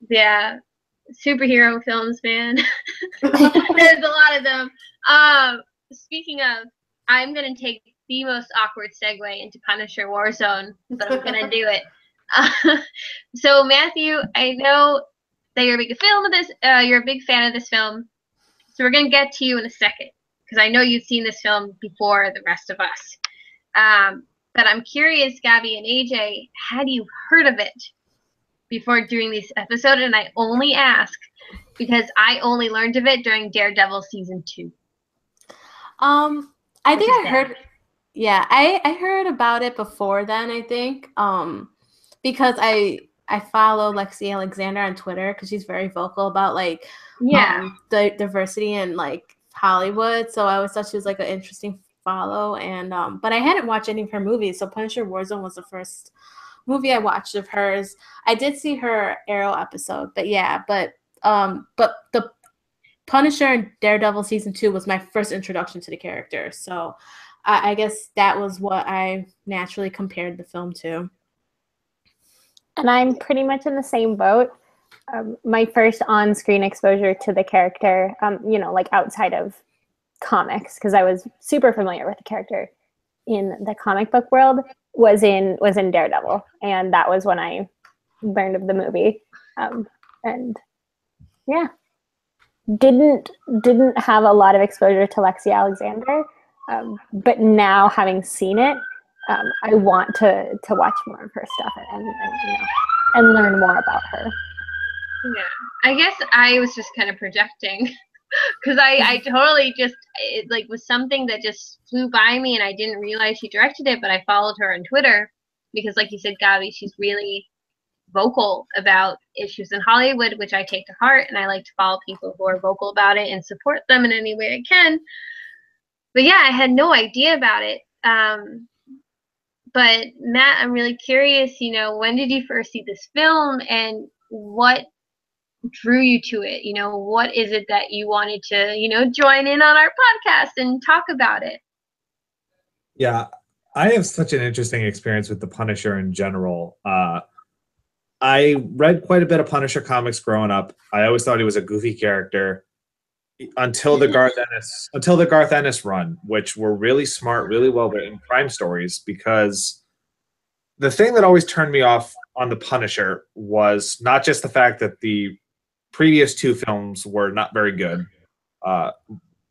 Yeah, superhero films, man. There's a lot of them. Speaking of, I'm gonna take the most awkward segue into Punisher Warzone, but I'm gonna do it. So Matthew, I know that you're a big film of this. You're a big fan of this film, so we're gonna get to you in a second because I know you've seen this film before the rest of us. But I'm curious, Gabby and AJ, had you heard of it before doing this episode? And I only ask because I only learned of it during Daredevil season 2. I think I heard. Yeah, I heard about it before then. I think because I follow Lexi Alexander on Twitter because she's very vocal about like the diversity in like Hollywood. So I always thought she was like an interesting follow. And but I hadn't watched any of her movies. So Punisher Warzone was the first movie I watched of hers. I did see her Arrow episode, but the Punisher and Daredevil season 2 was my first introduction to the character. So I guess that was what I naturally compared the film to. And I'm pretty much in the same boat. My first on-screen exposure to the character, like outside of comics, because I was super familiar with the character in the comic book world, was in Daredevil, and that was when I learned of the movie. And yeah, didn't have a lot of exposure to Lexi Alexander, but now having seen it, I want to watch more of her stuff and learn more about her. Yeah, I guess I was just kind of projecting because I totally just, it like was something that just flew by me and I didn't realize she directed it, but I followed her on Twitter because like you said, Gabby, she's really vocal about issues in Hollywood, which I take to heart, and I like to follow people who are vocal about it and support them in any way I can. But yeah, I had no idea about it. But Matt, I'm really curious, when did you first see this film and what drew you to it? What is it that you wanted to, join in on our podcast and talk about it? Yeah, I have such an interesting experience with the Punisher in general. I read quite a bit of Punisher comics growing up. I always thought he was a goofy character until the Garth Ennis run, which were really smart, really well written crime stories. Because the thing that always turned me off on the Punisher was not just the fact that the previous 2 films were not very good.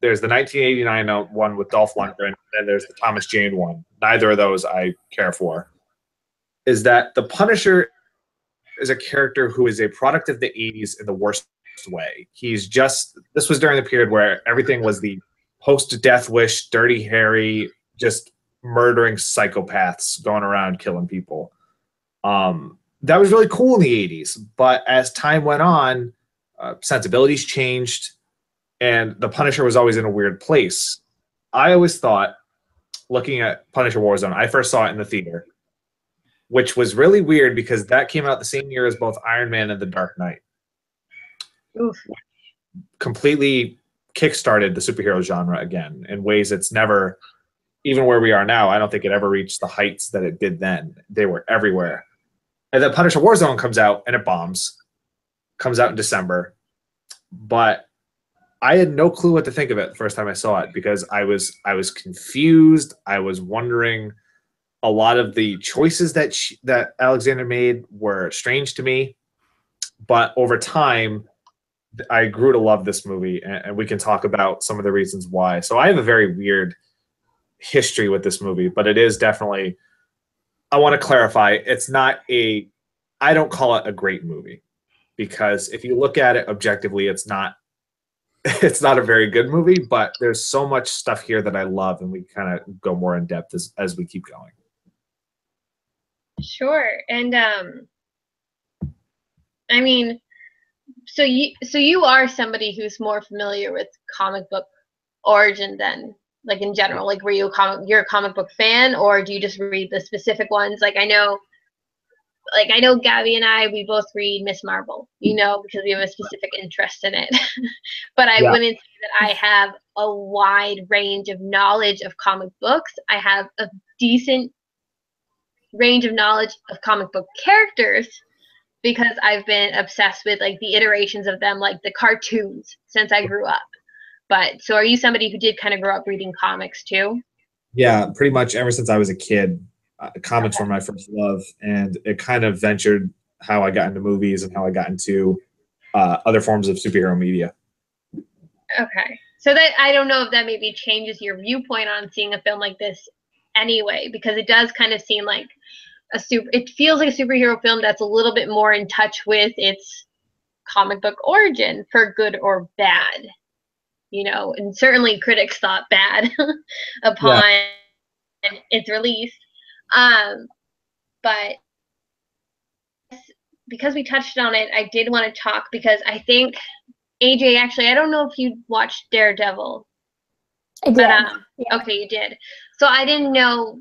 There's the 1989 one with Dolph Lundgren, and there's the Thomas Jane one. Neither of those I care for. Is that the Punisher is a character who is a product of the 80s in the worst way. This was during the period where everything was the post-Death Wish, Dirty Harry, just murdering psychopaths going around killing people. That was really cool in the 80s, but as time went on, sensibilities changed, and the Punisher was always in a weird place. I always thought, looking at Punisher Warzone, I first saw it in the theater, which was really weird because that came out the same year as both Iron Man and The Dark Knight. Oof. completely kickstarted the superhero genre again in ways it's never, even where we are now, I don't think it ever reached the heights that it did then. They were everywhere. And then Punisher Warzone comes out and it bombs. Comes out in December. But I had no clue what to think of it the first time I saw it because I was confused. I was wondering. A lot of the choices that Alexander made were strange to me, but over time, I grew to love this movie, and we can talk about some of the reasons why. So I have a very weird history with this movie, but it is definitely. I want to clarify: it's not a. I don't call it a great movie because if you look at it objectively, it's not. It's not a very good movie, but there's so much stuff here that I love, and we kind of go more in depth as we keep going. Sure. And I mean, so you are somebody who's more familiar with comic book origin than like in general. Like, you're a comic book fan, or do you just read the specific ones? Like I know Gabby and I, we both read Miss Marvel, because we have a specific interest in it. But I wouldn't say that I have a wide range of knowledge of comic books. I have a decent range of knowledge of comic book characters because I've been obsessed with like the iterations of them, like the cartoons, since I grew up. But so are you somebody who did kind of grow up reading comics too? Yeah, pretty much ever since I was a kid, comics were my first love, and it kind of ventured how I got into movies and how I got into other forms of superhero media. Okay. So that, I don't know if that maybe changes your viewpoint on seeing a film like this anyway, because it does kind of seem like it feels like a superhero film that's a little bit more in touch with its comic book origin, for good or bad, and certainly critics thought bad upon its release. But because we touched on it, I did want to talk because I think AJ, actually, I don't know if you watched Daredevil. I did. But, okay, you did. So I didn't know,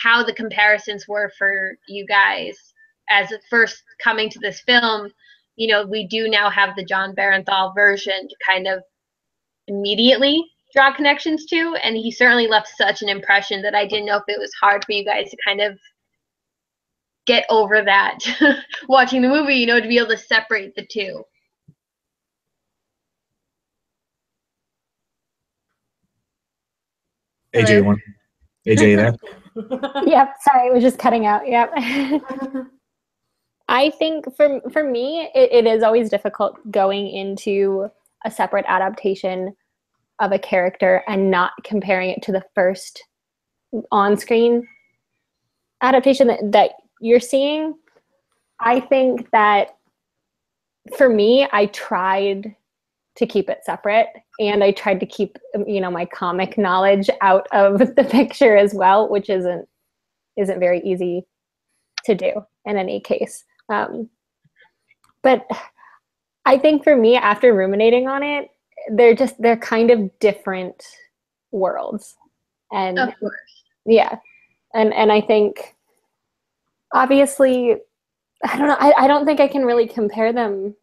how the comparisons were for you guys as it first coming to this film. We do now have the John Barenthal version to kind of immediately draw connections to, and he certainly left such an impression that I didn't know if it was hard for you guys to kind of get over that watching the movie, to be able to separate the two. AJ, AJ there? Yep, sorry, it was just cutting out. Yep. I think for me, it is always difficult going into a separate adaptation of a character and not comparing it to the first on-screen adaptation that you're seeing. I think that for me, I tried to keep it separate, and I tried to keep my comic knowledge out of the picture as well, which isn't very easy to do in any case. But I think for me, after ruminating on it, they're kind of different worlds. And of course. Yeah. And I think obviously, I don't know, I don't think I can really compare them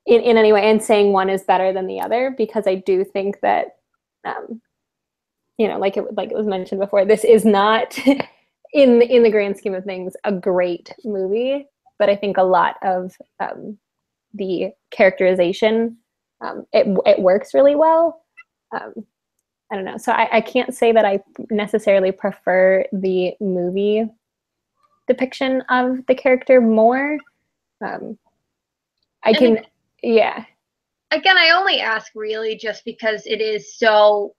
in any way and saying one is better than the other, because I do think that like it was mentioned before, this is not in the grand scheme of things a great movie, but I think a lot of the characterization it works really well. I don't know, so I can't say that I necessarily prefer the movie depiction of the character more. Again, I only ask really just because it is so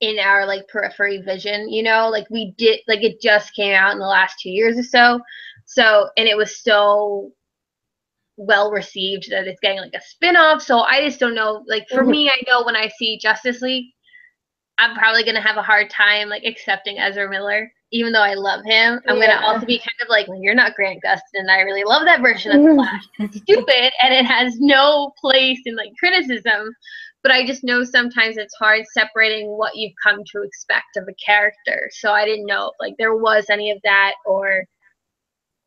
in our like periphery vision, like it just came out in the last 2 years or so, and it was so well received that it's getting like a spin-off. So I just don't know, like for me, I know when I see Justice League, I'm probably gonna have a hard time like accepting Ezra Miller, even though I love him. I'm gonna also be kind of like, well, you're not Grant Gustin. I really love that version of the Flash. It's stupid and it has no place in like criticism. But I just know sometimes it's hard separating what you've come to expect of a character. So I didn't know if like there was any of that, or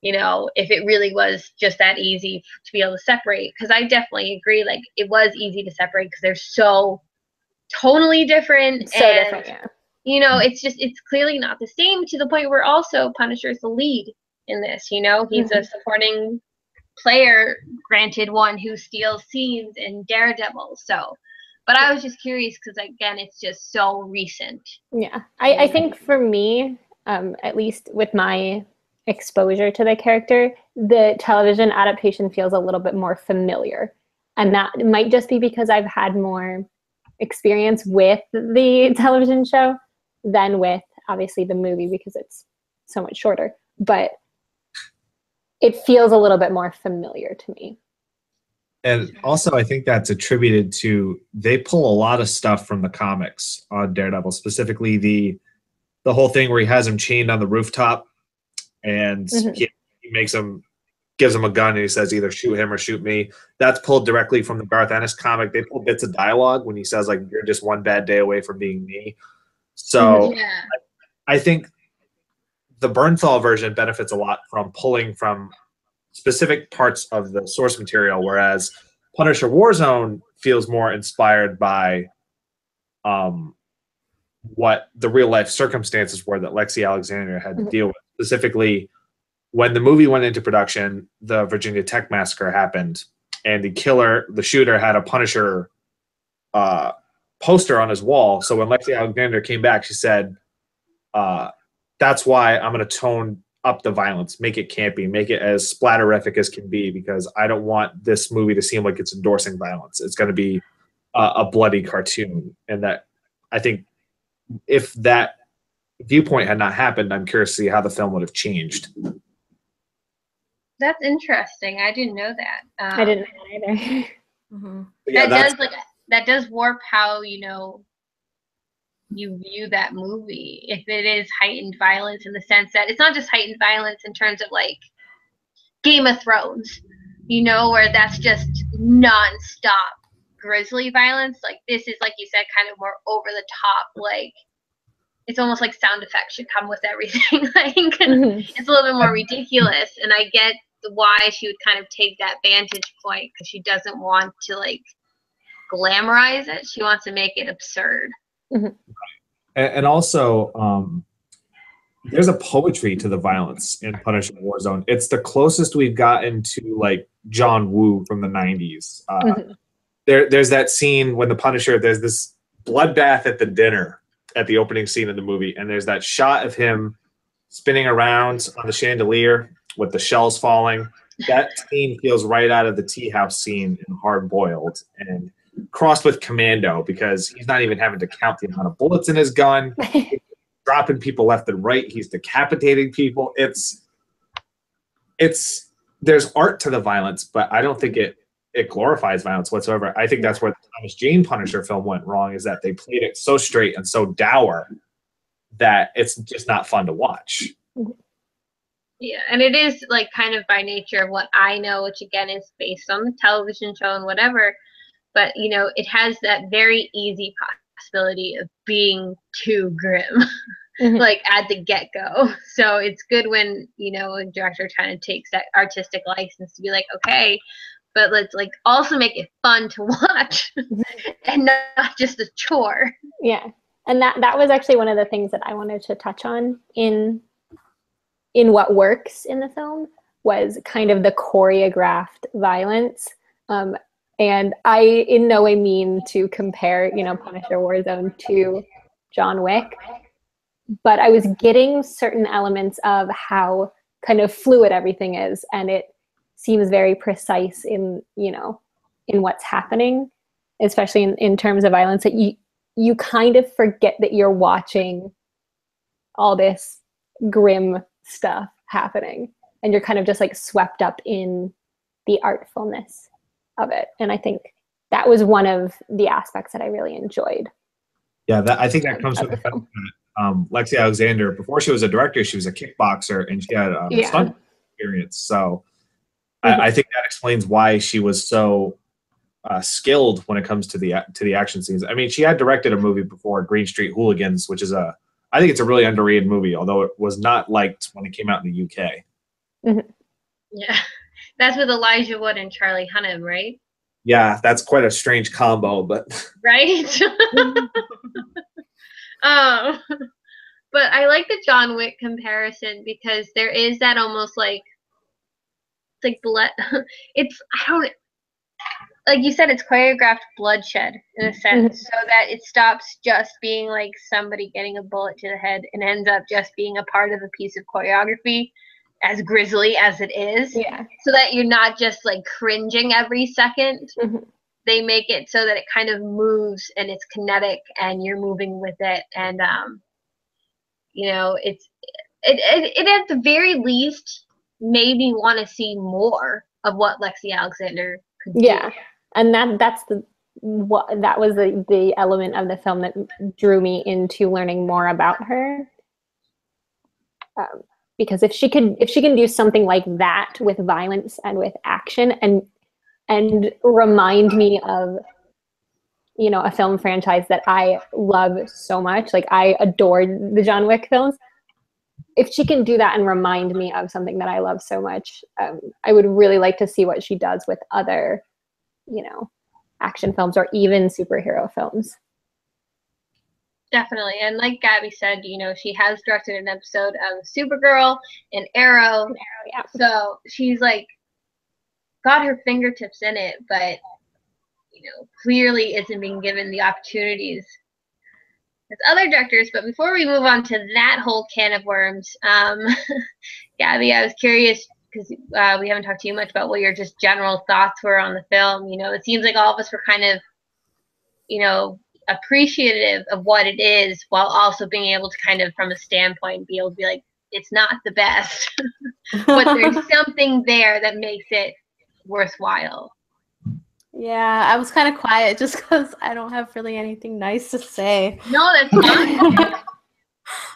you know, if it really was just that easy to be able to separate. Because I definitely agree, like, it was easy to separate because they're so totally different. So different, yeah. You know, it's clearly not the same, to the point where also Punisher's the lead in this, you know? He's a supporting player, granted, one who steals scenes in Daredevil. So, but I was just curious because, again, it's just so recent. Yeah. I think for me, at least with my exposure to the character, the television adaptation feels a little bit more familiar. And that might just be because I've had more experience with the television show than with, obviously, the movie, because it's so much shorter. But it feels a little bit more familiar to me. And also, I think that's attributed to, they pull a lot of stuff from the comics on Daredevil, specifically the whole thing where he has him chained on the rooftop, and he gives him a gun, and he says either shoot him or shoot me. That's pulled directly from the Garth Ennis comic. They pull bits of dialogue when he says, like, you're just one bad day away from being me. So I think the Bernthal version benefits a lot from pulling from specific parts of the source material, whereas Punisher Warzone feels more inspired by what the real life circumstances were that Lexi Alexander had to deal with. Specifically, when the movie went into production, the Virginia Tech massacre happened, and the shooter had a Punisher poster on his wall. So when Lexi Alexander came back, she said, that's why I'm going to tone up the violence, make it campy, make it as splatterific as can be, because I don't want this movie to seem like it's endorsing violence. It's going to be a bloody cartoon. And that, I think, if that viewpoint had not happened, I'm curious to see how the film would have changed. That's interesting. I didn't know that. I didn't know either. Yeah, that does warp how, you know, you view that movie, if it is heightened violence, in the sense that it's not just heightened violence in terms of like Game of Thrones, you know, where that's just non-stop grisly violence. Like, this is, like you said, kind of more over the top, like it's almost like sound effects should come with everything. Like, it's a little bit more ridiculous, and I get why she would kind of take that vantage point, because she doesn't want to like glamorize it. She wants to make it absurd. And also, there's a poetry to the violence in Punisher Warzone. It's the closest we've gotten to like John Woo from the 90s. There's that scene when the Punisher, there's this bloodbath at the dinner at the opening scene of the movie, and there's that shot of him spinning around on the chandelier with the shells falling. That scene feels right out of the tea house scene in Hard Boiled, and crossed with Commando, because he's not even having to count the amount of bullets in his gun. He's dropping people left and right. He's decapitating people. There's art to the violence, but I don't think it glorifies violence whatsoever. I think that's where the Thomas Jane Punisher film went wrong, is that they played it so straight and so dour that it's just not fun to watch. Yeah, and it is like kind of by nature of what I know, which again is based on the television show and whatever. But, you know, it has that very easy possibility of being too grim, like at the get-go. So it's good when, you know, a director kind of takes that artistic license to be like, okay, but let's like also make it fun to watch and not just a chore. Yeah. And that was actually one of the things that I wanted to touch on in what works in the film, was kind of the choreographed violence. And I in no way mean to compare, you know, Punisher Warzone to John Wick, but I was getting certain elements of how kind of fluid everything is, and it seems very precise in, you know, in what's happening, especially in terms of violence, that you kind of forget that you're watching all this grim stuff happening, and you're kind of just like swept up in the artfulness of it. And I think that was one of the aspects that I really enjoyed. Yeah, I think that comes from the fact that Lexi Alexander, before she was a director, she was a kickboxer, and she had stunt experience. So I think that explains why she was so skilled when it comes to the action scenes. I mean, she had directed a movie before, Green Street Hooligans, which is I think it's a really underrated movie, although it was not liked when it came out in the UK. Yeah, that's with Elijah Wood and Charlie Hunnam, right? Yeah, that's quite a strange combo, but Right. um, but I like the John Wick comparison because there is that almost like it's like blood. It's I don't like you said, it's choreographed bloodshed in a sense, so that it stops just being like somebody getting a bullet to the head and ends up just being a part of a piece of choreography, as grisly as it is. Yeah. So that you're not just like cringing every second. They make it so that it kind of moves and it's kinetic and you're moving with it, and you know, it at the very least made me want to see more of what Lexi Alexander could do. Yeah, and that was the element of the film that drew me into learning more about her. Because if she can do something like that with violence and with action and remind me of, you know, a film franchise that I love so much, like I adored the John Wick films. If she can do that and remind me of something that I love so much, I would really like to see what she does with other, you know, action films or even superhero films. Definitely. And like Gabby said, you know, she has directed an episode of Supergirl and Arrow. Yeah. So she's like got her fingertips in it, but you know, clearly isn't being given the opportunities as other directors. But before we move on to that whole can of worms, Gabby, I was curious because we haven't talked too much about what your just general thoughts were on the film. You know, it seems like all of us were kind of, you know, appreciative of what it is while also being able to kind of from a standpoint be able to be like, it's not the best, but there's something there that makes it worthwhile. Yeah, I was kind of quiet just because I don't have really anything nice to say. No, that's fine.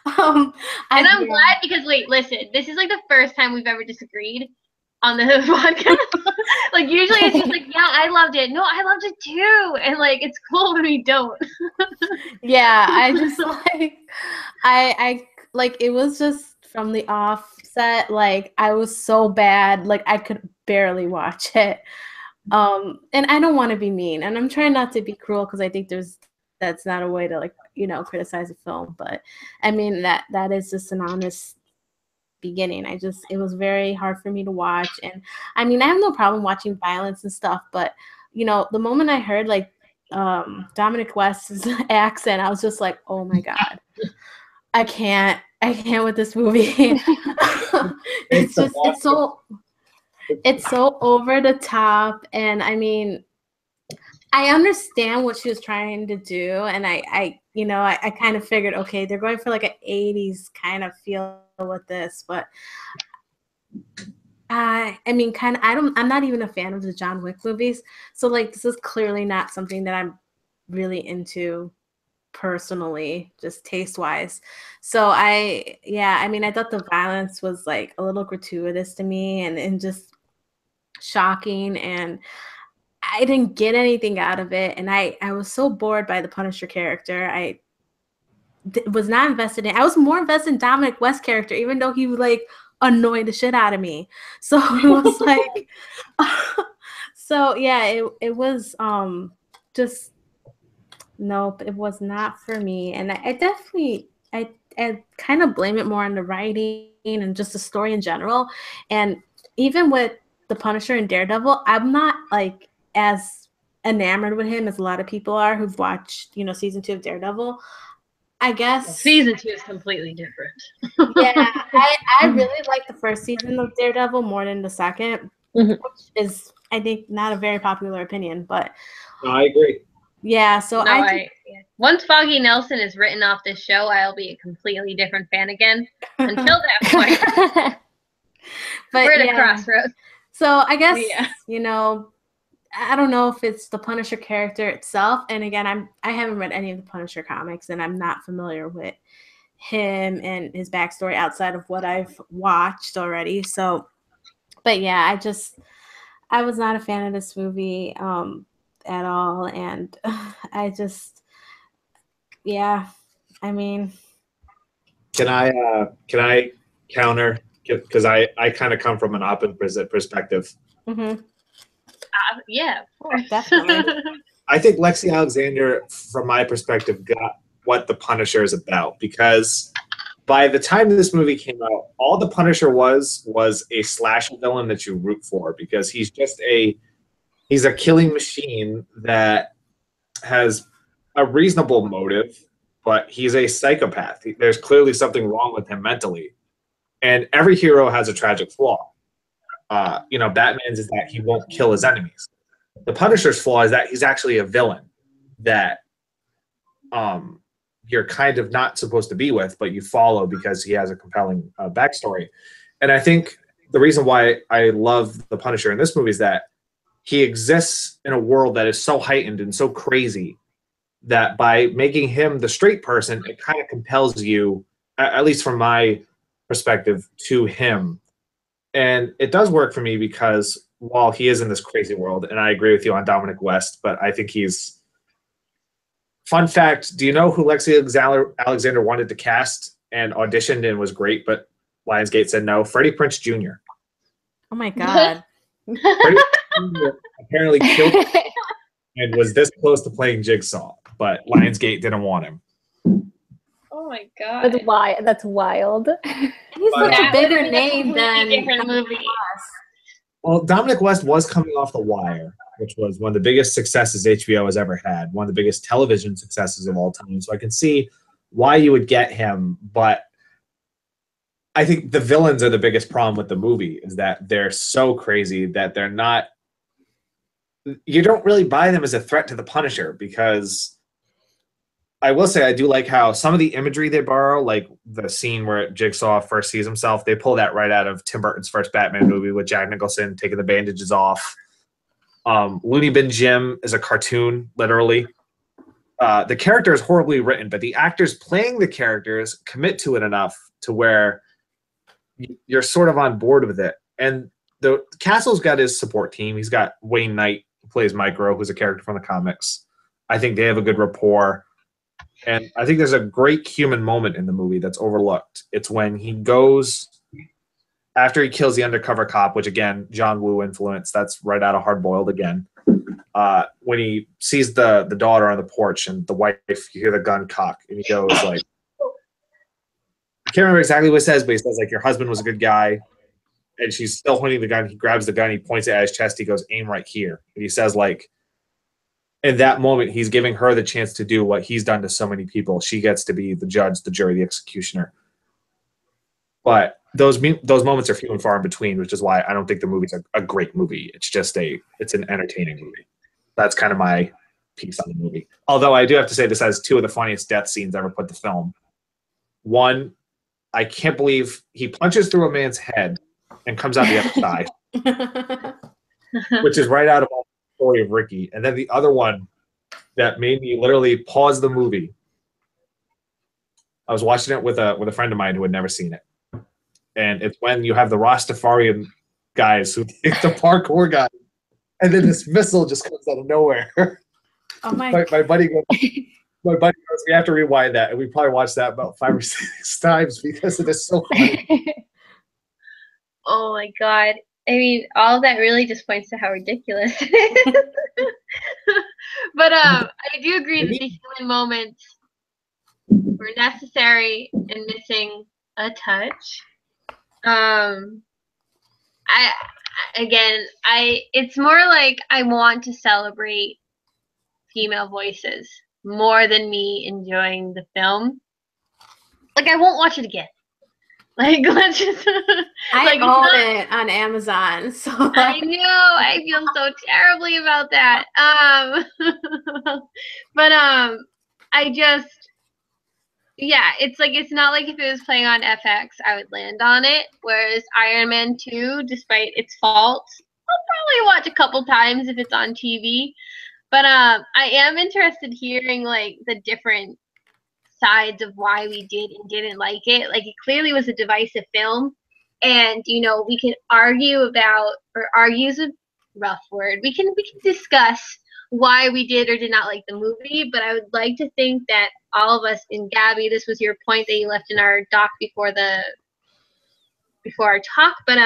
And I'm glad because wait, listen, this is like the first time we've ever disagreed on the podcast. Like usually it's just like, yeah, I loved it. No, I loved it too. And like it's cool when we don't. Yeah, I just like I like it was just from the offset, like I was so bad, like I could barely watch it. And I don't want to be mean, and I'm trying not to be cruel because I think that's not a way to, like, you know, criticize a film, but I mean that is just an honest beginning. It was very hard for me to watch, and I mean I have no problem watching violence and stuff, but you know, the moment I heard like Dominic West's accent, I was just like, oh my god, I can't with this movie. It's so over the top, and I mean, I understand what she was trying to do, and I you know, I kind of figured, okay, they're going for like an 80s kind of feel with this, but I mean, I'm not even a fan of the John Wick movies, so like this is clearly not something that I'm really into personally, just taste wise. So I mean, I thought the violence was like a little gratuitous to me and just shocking, and I didn't get anything out of it, and I was so bored by the Punisher character. I was not invested in. I was more invested in Dominic West's character, even though he would like annoy the shit out of me. So it was like, so yeah, it was just nope, it was not for me, and I definitely I kind of blame it more on the writing and just the story in general, and even with the Punisher and Daredevil, I'm not like as enamored with him as a lot of people are who've watched, you know, season 2 of Daredevil. I guess season 2 is completely different. Yeah, I really like the first season of Daredevil more than the second, which is, I think, not a very popular opinion, but no, I agree. Yeah, so once Foggy Nelson is written off this show, I'll be a completely different fan again. Until that point, but we're at a crossroads. So I guess you know, I don't know if it's the Punisher character itself. And again, I haven't read any of the Punisher comics, and I'm not familiar with him and his backstory outside of what I've watched already. So, but yeah, I was not a fan of this movie at all, and I just, yeah, I mean, can I counter because I kind of come from an opposite perspective. Mm-hmm. Yeah, of course. Definitely. I think Lexi Alexander, from my perspective, got what the Punisher is about, because by the time this movie came out, all the Punisher was a slasher villain that you root for, because he's a killing machine that has a reasonable motive, but he's a psychopath. There's clearly something wrong with him mentally, and every hero has a tragic flaw. Batman's is that he won't kill his enemies. The Punisher's flaw is that he's actually a villain that you're kind of not supposed to be with, but you follow because he has a compelling backstory. And I think the reason why I love the Punisher in this movie is that he exists in a world that is so heightened and so crazy that by making him the straight person, it kind of compels you, at least from my perspective, to him. And it does work for me because while he is in this crazy world, and I agree with you on Dominic West, but I think he's... Fun fact, do you know who Lexi Alexander wanted to cast and auditioned and was great, but Lionsgate said no? Freddie Prinze Jr. Oh my God. Freddie Prinze Jr. apparently killed and was this close to playing Jigsaw, but Lionsgate didn't want him. Oh my God. That's wild. He's such a bigger name than different movie. Well, Dominic West was coming off The Wire, which was one of the biggest successes HBO has ever had, one of the biggest television successes of all time. So I can see why you would get him, but I think the villains are the biggest problem with the movie, is that they're so crazy that they're not... You don't really buy them as a threat to the Punisher, because I will say I do like how some of the imagery they borrow, like the scene where Jigsaw first sees himself, they pull that right out of Tim Burton's first Batman movie with Jack Nicholson taking the bandages off. Looney Bin Jim is a cartoon, literally. The character is horribly written, but the actors playing the characters commit to it enough to where you're sort of on board with it. And the Castle's got his support team. He's got Wayne Knight, who plays Micro, who's a character from the comics. I think they have a good rapport. And I think there's a great human moment in the movie that's overlooked. It's when he goes, after he kills the undercover cop, which again, John Woo influence, that's right out of Hard Boiled again. When he sees the daughter on the porch and the wife, you hear the gun cock, and he goes like, I can't remember exactly what it says, but he says like, your husband was a good guy. And she's still pointing the gun. He grabs the gun, he points it at his chest, he goes, aim right here. And he says like, in that moment, he's giving her the chance to do what he's done to so many people. She gets to be the judge, the jury, the executioner. But those moments are few and far in between, which is why I don't think the movie's a great movie. It's just it's an entertaining movie. That's kind of my piece on the movie. Although I do have to say this has two of the funniest death scenes ever put to film. One, I can't believe he punches through a man's head and comes out the other side, which is right out of all story of Ricky. And then the other one that made me literally pause the movie. I was watching it with a friend of mine who had never seen it. And it's when you have the Rastafarian guys who take the parkour guy, and then this missile just comes out of nowhere. Oh my buddy goes, we have to rewind that, and we probably watched that about 5 or 6 times because it is so funny. Oh my God. I mean, all of that really just points to how ridiculous it is. But I do agree that the human moments were necessary and missing a touch. It's more like I want to celebrate female voices more than me enjoying the film. Like, I won't watch it again. Like, let's just... I own it on Amazon, so... I know! I feel so terribly about that. But I just... Yeah, it's like, it's not like if it was playing on FX, I would land on it. Whereas Iron Man 2, despite its faults, I'll probably watch a couple times if it's on TV. But I am interested hearing, like, the different sides of why we did and didn't like it. Like, it clearly was a divisive film. And, you know, we can argue about, or argue is a rough word. We can discuss why we did or did not like the movie, but I would like to think that all of us, and Gabby, this was your point that you left in our doc before before our talk, but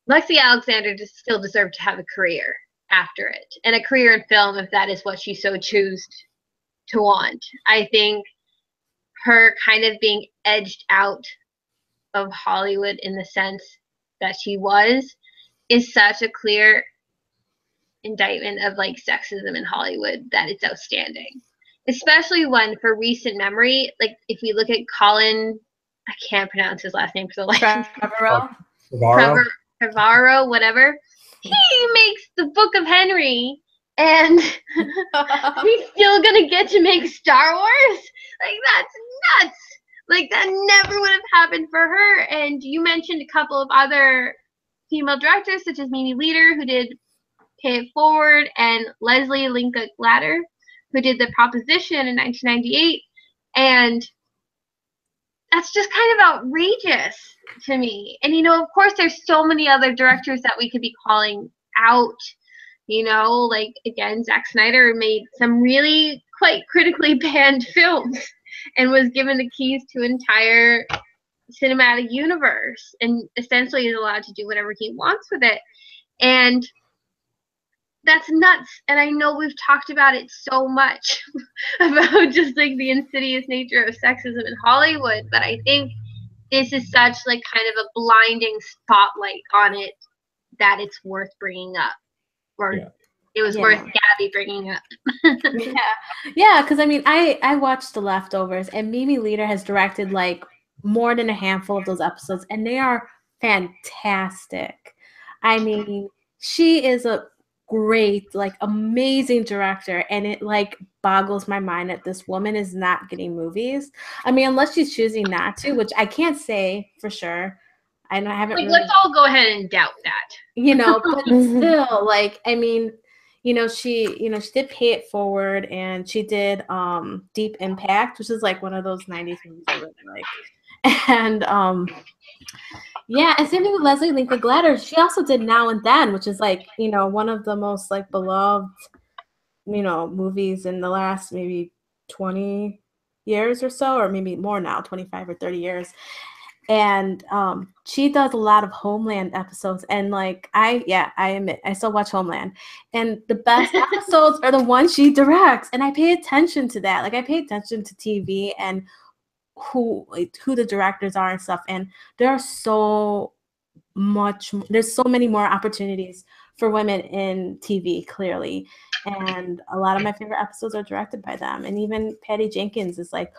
Lexi Alexander still deserved to have a career after it, and a career in film if that is what she so chooses to want. I think her kind of being edged out of Hollywood in the sense that she was is such a clear indictment of like sexism in Hollywood that it's outstanding. Especially when, for recent memory, like if we look at Colin, I can't pronounce his last name for the life of me. Trevorrow, whatever. He makes the Book of Henry, and he's still gonna get to make Star Wars? Like, that's nuts. Like, that never would have happened for her. And you mentioned a couple of other female directors, such as Mimi Leder, who did Pay It Forward, and Leslie Linka Glatter, who did The Proposition in 1998. And that's just kind of outrageous to me. And, you know, of course, there's so many other directors that we could be calling out. You know, like, again, Zack Snyder made some really quite critically panned films and was given the keys to entire cinematic universe and essentially is allowed to do whatever he wants with it. And that's nuts. And I know we've talked about it so much about just like the insidious nature of sexism in Hollywood, but I think this is such like kind of a blinding spotlight on it that it's worth bringing up, or it was worth Gabby bringing up. Yeah, because I mean, I watched The Leftovers, and Mimi Leder has directed like more than a handful of those episodes, and they are fantastic. I mean, she is a great, like, amazing director, and it like boggles my mind that this woman is not getting movies. I mean, unless she's choosing not to, which I can't say for sure. I haven't. Like, let's all go ahead and doubt that. You know, but still, like, I mean, she did Pay It Forward, and she did Deep Impact, which is like one of those 90s movies I really like. And and same thing with Leslie Linka Glatter. She also did Now and Then, which is like, one of the most like beloved, movies in the last maybe 20 years or so, or maybe more now, 25 or 30 years. And she does a lot of Homeland episodes, and like I admit I still watch Homeland, and the best episodes are the ones she directs, and I pay attention to that. Like, I pay attention to TV and who the directors are and stuff, and there's so many more opportunities for women in TV, clearly, and a lot of my favorite episodes are directed by them. And even Patty Jenkins is like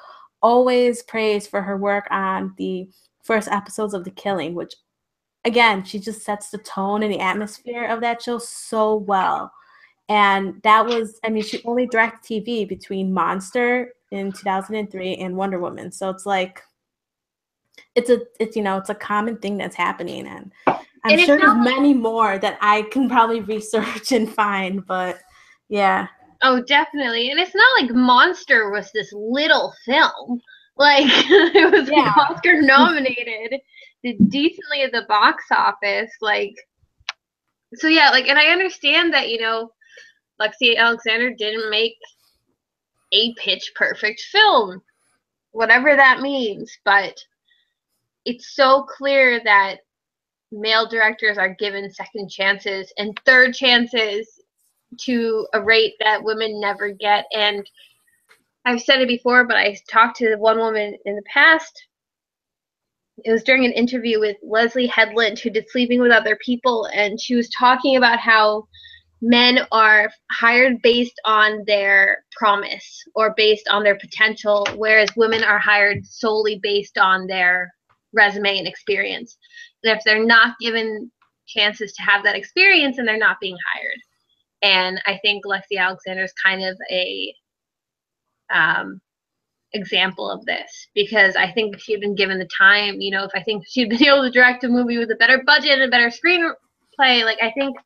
always praised for her work on the first episodes of The Killing, which again, she just sets the tone and the atmosphere of that show so well. And that was, I mean, she only directed TV between Monster in 2003 and Wonder Woman. So it's like, it's a common thing that's happening. And I'm sure there's many more that I can probably research and find, but yeah. Oh, definitely. And it's not like Monster was this little film. Like, it was Oscar nominated, did decently at the box office. Like, so yeah, like, and I understand that, Lexi Alexander didn't make a pitch perfect film, whatever that means, but it's so clear that male directors are given second chances and third chances to a rate that women never get. And I've said it before, but I talked to one woman in the past. It was during an interview with Leslie Headland, who did Sleeping with Other People, and she was talking about how men are hired based on their promise or based on their potential, whereas women are hired solely based on their resume and experience. And if they're not given chances to have that experience, then they're not being hired. And I think Lexi Alexander is kind of a example of this, because I think if she had been given the time, if I think she'd been able to direct a movie with a better budget and a better screenplay, like, I think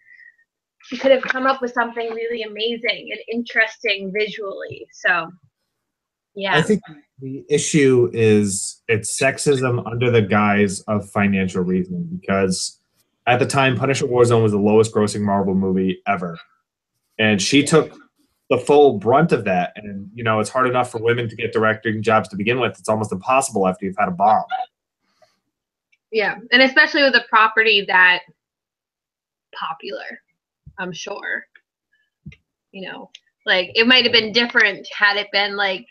she could have come up with something really amazing and interesting visually. So, yeah. I think the issue is it's sexism under the guise of financial reason, because at the time, Punisher Warzone was the lowest grossing Marvel movie ever. And she took the full brunt of that. And, it's hard enough for women to get directing jobs to begin with. It's almost impossible after you've had a bomb. Yeah, and especially with a property that popular, I'm sure. You know, like it might have been different had it been like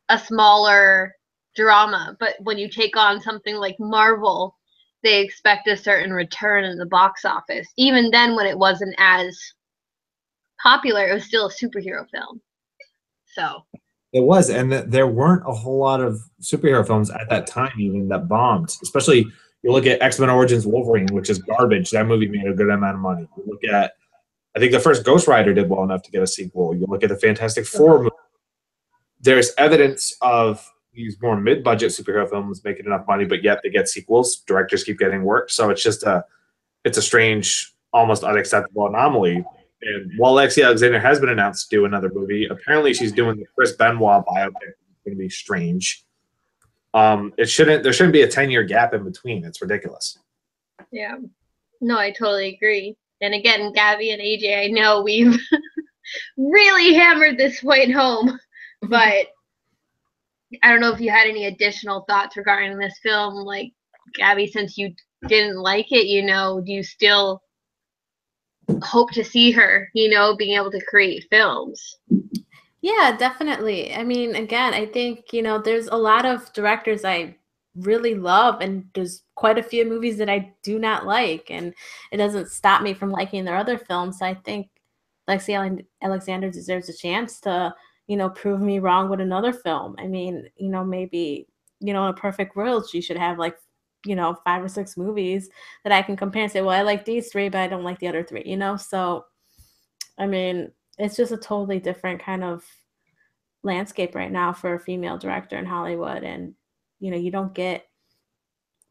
a smaller drama, but when you take on something like Marvel, they expect a certain return in the box office. Even then, when it wasn't as popular, it was still a superhero film. So It was, and there weren't a whole lot of superhero films at that time even that bombed. Especially you look at X-Men Origins Wolverine, which is garbage. That movie made a good amount of money. You look at, I think the first Ghost Rider did well enough to get a sequel. You look at the Fantastic Four movie. There's evidence of these more mid-budget superhero films making enough money, but yet they get sequels. Directors keep getting work, so it's just it's a strange, almost unacceptable anomaly. And while Lexi Alexander has been announced to do another movie, apparently she's doing the Chris Benoit biopic. It's going to be strange. There shouldn't be a 10-year gap in between. It's ridiculous. yeah, no, I totally agree. And again, Gabby and AJ, I know we've really hammered this point home, but I don't know if you had any additional thoughts regarding this film. Like, Gabby, since you didn't like it, do you still hope to see her, being able to create films? Yeah, definitely. I mean, again, I think, there's a lot of directors I really love, and there's quite a few movies that I do not like, and it doesn't stop me from liking their other films. So I think Lexi Alexander deserves a chance to, prove me wrong with another film. I mean, maybe, in a perfect world, she should have like, 5 or 6 movies that I can compare and say, well, I like these 3, but I don't like the other 3, So, I mean, it's just a totally different kind of landscape right now for a female director in Hollywood. And, you don't get,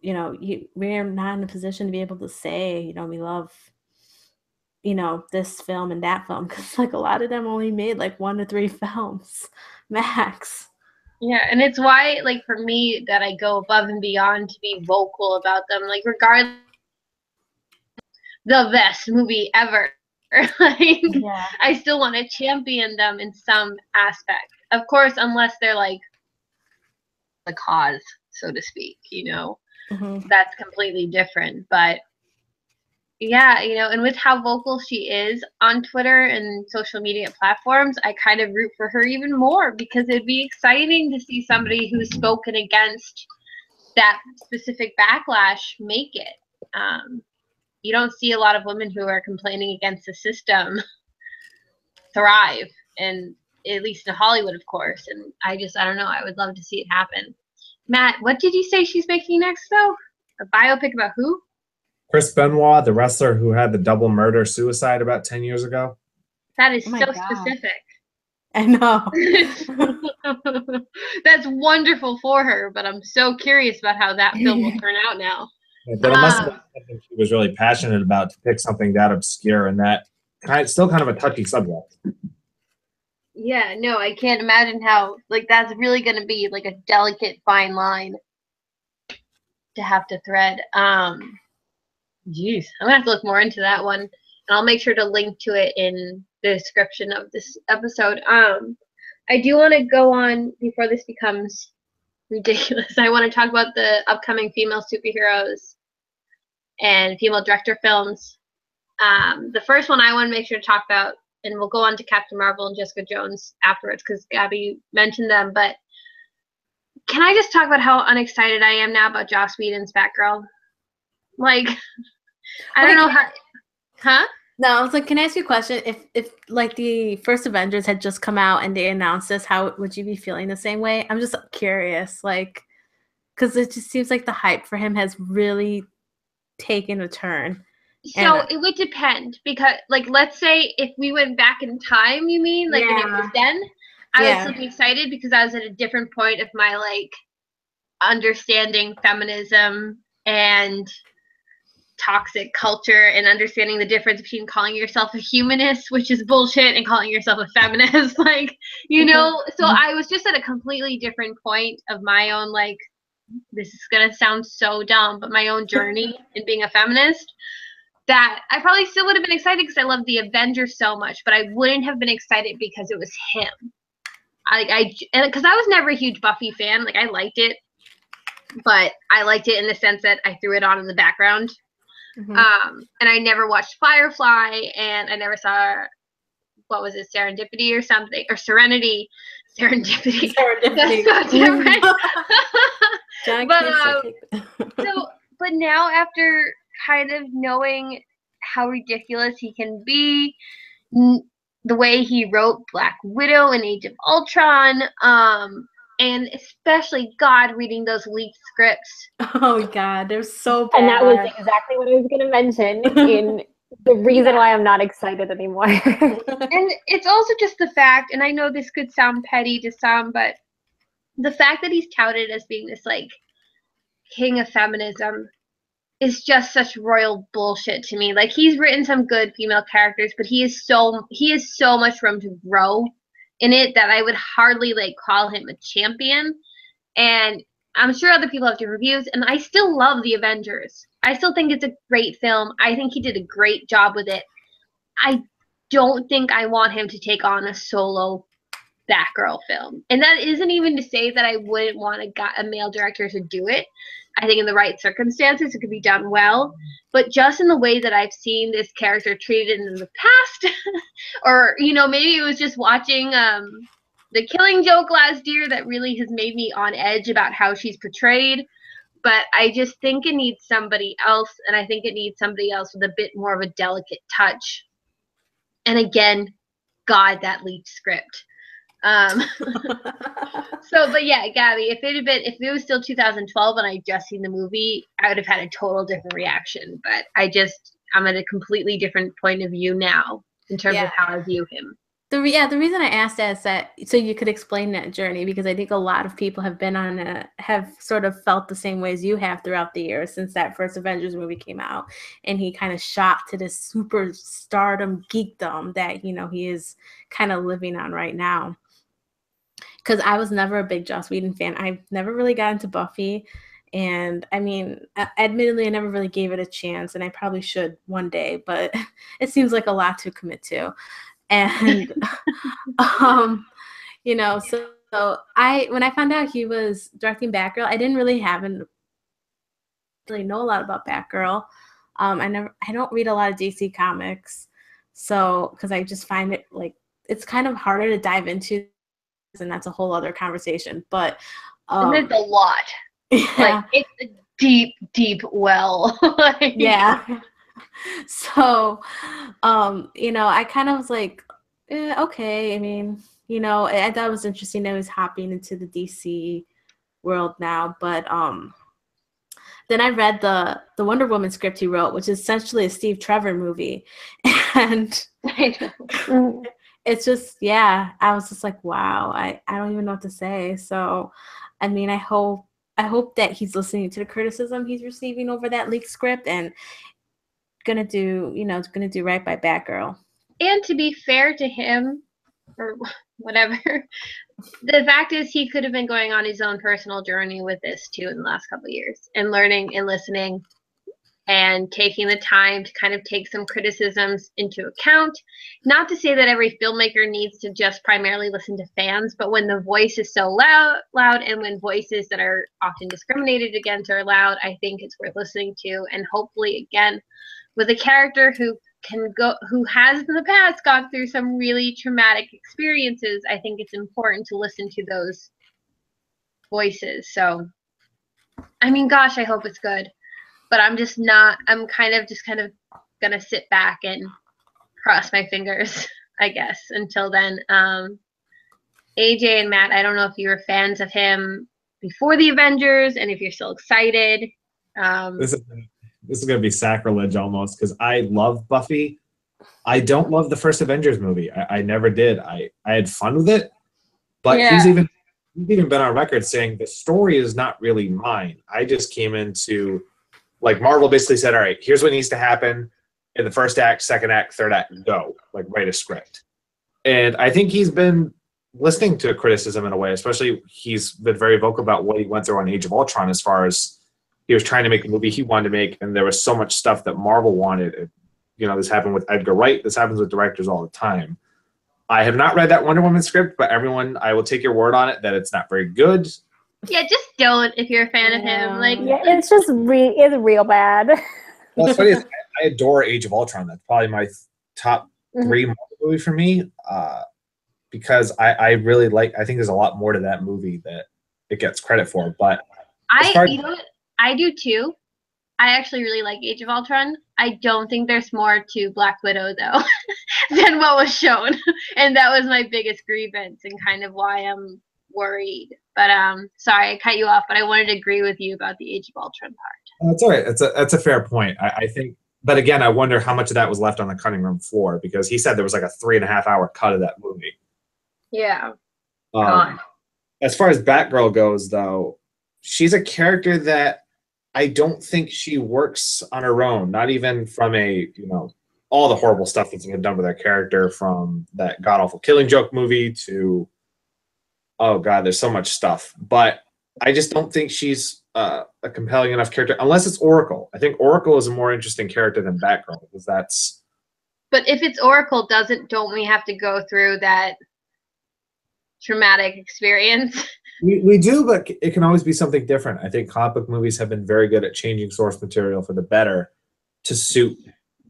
we're not in a position to be able to say, we love, this film and that film, because like a lot of them only made like 1 to 3 films max. Yeah, and it's why, like, for me, that I go above and beyond to be vocal about them. Like, regardless, the best movie ever. Like, Yeah. I still want to champion them in some aspect. Of course, unless they're like the cause, so to speak. That's completely different. But yeah, and with how vocal she is on Twitter and social media platforms, I kind of root for her even more, because it'd be exciting to see somebody who's spoken against that specific backlash make it. You don't see a lot of women who are complaining against the system thrive, and at least in Hollywood, of course. And I don't know. I would love to see it happen. Matt, what did you say she's making next, though? A biopic about who? Chris Benoit, the wrestler who had the double murder suicide about 10 years ago. That is Oh my so God. specific. I know. That's wonderful for her, but I'm so curious about how that film will turn out now. But it must have been something she was really passionate about, to pick something that obscure and that still kind of a touchy subject. Yeah, no, I can't imagine how, like, that's really going to be like a delicate fine line to have to thread. Geez, I'm going to have to look more into that one, and I'll make sure to link to it in the description of this episode. I do want to go on before this becomes ridiculous. I want to talk about the upcoming female superheroes and female director films. The first one I want to make sure to talk about, and we'll go on to Captain Marvel and Jessica Jones afterwards because Gabby mentioned them, but can I just talk about how unexcited I am now about Joss Whedon's Batgirl? Like, I don't know how... Huh? No, I was like, can I ask you a question? If like the first Avengers had just come out and they announced this, how would you be feeling the same way? I'm just curious, like, because it just seems like the hype for him has really taken a turn. So it would depend, because, like, let's say if we went back in time, you mean, like, and it was then, I would still be excited because I was at a different point of my, like, understanding feminism and toxic culture and understanding the difference between calling yourself a humanist, which is bullshit, and calling yourself a feminist, like, so I was just at a completely different point of my own, like, this is gonna sound so dumb, but my own journey in being a feminist, that I probably still would have been excited because I love the Avengers so much, but I wouldn't have been excited because it was him. Because I was never a huge Buffy fan. Like, I liked it, but I liked it in the sense that I threw it on in the background. Mhm. And I never watched Firefly, and I never saw, what was it, Serendipity or something, or Serenity. Serendipity. Serendipity. That's so different. John But, Cusack. but now after kind of knowing how ridiculous he can be, the way he wrote Black Widow and Age of Ultron, and especially God reading those leaked scripts. Oh God, they're so bad. And that was exactly what I was going to mention in the reason why I'm not excited anymore. And it's also just the fact, and I know this could sound petty to some, but the fact that he's touted as being this like king of feminism is just such royal bullshit to me. Like, he's written some good female characters, but he has so much room to grow in it that I would hardly like call him a champion. And I'm sure other people have different reviews, and I still love The Avengers. I still think it's a great film. I think he did a great job with it. I don't think I want him to take on a solo Batgirl film. And that isn't even to say that I wouldn't want a male director to do it. I think in the right circumstances it could be done well. But just in the way that I've seen this character treated in the past, or, you know, maybe it was just watching The Killing Joke last year that really has made me on edge about how she's portrayed. But I just think it needs somebody else, and I think it needs somebody else with a bit more of a delicate touch. And again, God, that leaked script. But yeah, Gabby, if it was still 2012 and I'd just seen the movie, I would have had a total different reaction. But I'm at a completely different point of view now in terms of how I view him. The reason I asked that is that so you could explain that journey, because I think a lot of people have sort of felt the same way as you have throughout the years since that first Avengers movie came out, and he kind of shot to this super stardom geekdom that, you know, he is kind of living on right now. Because I was never a big Joss Whedon fan. I never really got into Buffy. And I mean, admittedly, I never really gave it a chance, and I probably should one day, but it seems like a lot to commit to. And, you know, so when I found out he was directing Batgirl, I didn't really know a lot about Batgirl. I don't read a lot of DC comics. So, because I just find it like, it's kind of harder to dive into, and that's a whole other conversation. But it's a lot. Yeah. Like, it's a deep, deep well. Yeah. So, you know, I kind of was like, okay. I mean, you know, I thought it was interesting that he was hopping into the DC world now. But then I read the Wonder Woman script he wrote, which is essentially a Steve Trevor movie, and it's just, yeah, I was just like, wow, I don't even know what to say. So, I mean, I hope that he's listening to the criticism he's receiving over that leaked script and gonna do right by Batgirl. And to be fair to him, or whatever, the fact is he could have been going on his own personal journey with this too in the last couple of years, and learning and listening and taking the time to kind of take some criticisms into account. Not to say that every filmmaker needs to just primarily listen to fans, but when the voice is so loud, and when voices that are often discriminated against are loud, I think it's worth listening to. And hopefully, again, with a character who has in the past gone through some really traumatic experiences, I think it's important to listen to those voices. So, I mean, gosh, I hope it's good. But I'm kind of gonna sit back and cross my fingers, I guess, until then. AJ and Matt, I don't know if you were fans of him before the Avengers, and if you're still excited. This is going to be sacrilege almost, because I love Buffy. I don't love the first Avengers movie. I never did. I had fun with it, but he's even been on record saying the story is not really mine. I just came into, like, Marvel basically said, all right, here's what needs to happen in the first act, second act, third act, go. Like, write a script. And I think he's been listening to criticism in a way, especially he's been very vocal about what he went through on Age of Ultron, as far as he was trying to make a movie he wanted to make, and there was so much stuff that Marvel wanted. You know, this happened with Edgar Wright. This happens with directors all the time. I have not read that Wonder Woman script, but I will take your word on it that it's not very good. Yeah, just don't if you're a fan of him. Like, Yeah, it's just it's real bad. Well, it's funny. I adore Age of Ultron. That's probably my top 3 Marvel movie for me. Because I really like. I think there's a lot more to that movie that it gets credit for. But you know what? I do too. I actually really like Age of Ultron. I don't think there's more to Black Widow though than what was shown, and that was my biggest grievance and kind of why I'm worried. But sorry I cut you off, but I wanted to agree with you about the Age of Ultron part. that's all right. That's a fair point. I think. But again, I wonder how much of that was left on the cutting room floor because he said there was like a 3.5-hour cut of that movie. Yeah. As far as Batgirl goes, though, she's a character that I don't think she works on her own. Not even from all the horrible stuff that's been done with her character, from that god awful Killing Joke movie to, oh god, there's so much stuff. But I just don't think she's a compelling enough character unless it's Oracle. I think Oracle is a more interesting character than Batgirl because that's. But if it's Oracle, don't we have to go through that traumatic experience? We do, but it can always be something different. I think comic book movies have been very good at changing source material for the better to suit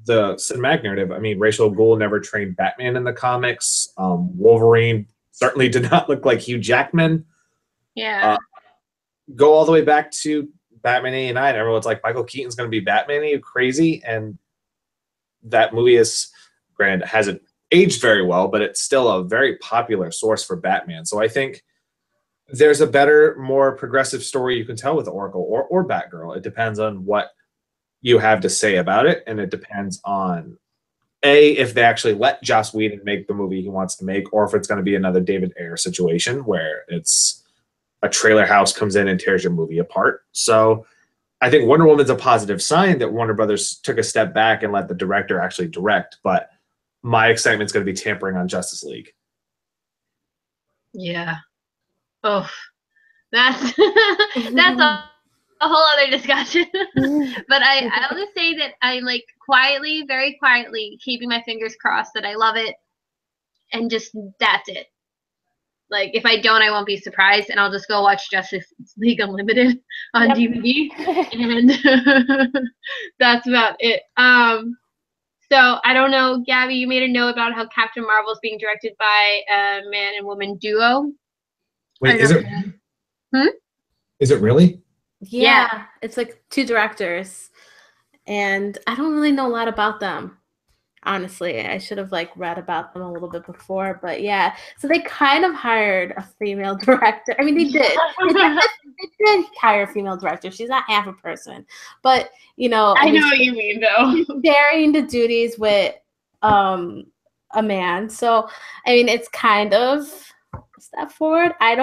the cinematic narrative. I mean, Ra's al Ghul never trained Batman in the comics. Wolverine certainly did not look like Hugh Jackman. Yeah. Go all the way back to Batman '89. Everyone's like, Michael Keaton's going to be Batman? Are you crazy? And that movie hasn't aged very well, but it's still a very popular source for Batman. So I think there's a better, more progressive story you can tell with Oracle or Batgirl. It depends on what you have to say about it, and it depends on if they actually let Joss Whedon make the movie he wants to make, or if it's going to be another David Ayer situation where it's a trailer house comes in and tears your movie apart. So I think Wonder Woman's a positive sign that Warner Brothers took a step back and let the director actually direct, but my excitement's going to be tampering on Justice League. Yeah. Oh, that's a whole other discussion. But I'll just say that I'm like very quietly keeping my fingers crossed that I love it, and just that's it. Like if I don't, I won't be surprised, and I'll just go watch Justice League Unlimited on DVD, and that's about it. So I don't know, Gabby, you made a note about how Captain Marvel is being directed by a man and woman duo. Wait, is it? Is it really? Yeah, it's like 2 directors, and I don't really know a lot about them. Honestly, I should have read about them a little bit before, but yeah. So they kind of hired a female director. I mean, they did. They did hire a female director. She's not half a person, but I know what you mean, though. Sharing the duties with a man. So I mean, it's kind of a step forward. I'm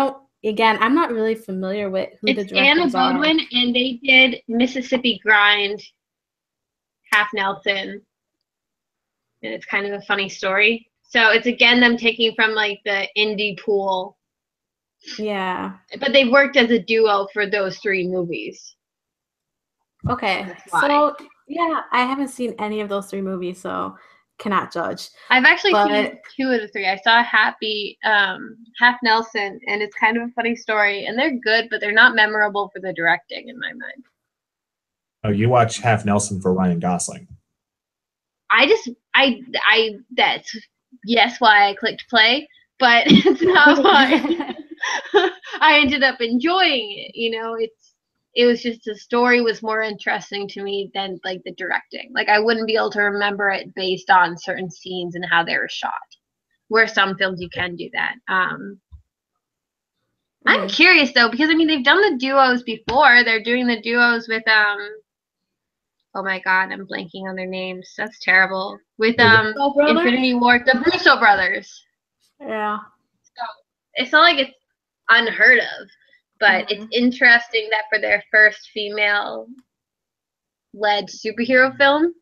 not really familiar with who the directors are. Anna Bodwin, and they did Mississippi Grind, Half Nelson. And it's kind of a funny story. So it's again them taking from the indie pool. Yeah. But they worked as a duo for those 3 movies. Okay. So yeah, I haven't seen any of those 3 movies, so cannot judge. I've actually seen 2 of the 3. I saw Half Nelson, and it's kind of a funny story. And they're good, but they're not memorable for the directing in my mind. Oh, you watch Half Nelson for Ryan Gosling. That's why I clicked play, but it's not why I ended up enjoying it. It was just the story was more interesting to me than the directing. I wouldn't be able to remember it based on certain scenes and how they were shot, where some films you can do that. I'm curious though, because I mean they've done the duos before. They're doing the duos with oh my god, I'm blanking on their names. That's terrible. With Infinity War, the Russo brothers. Yeah. So it's not like it's unheard of, but it's interesting that for their first female-led superhero film,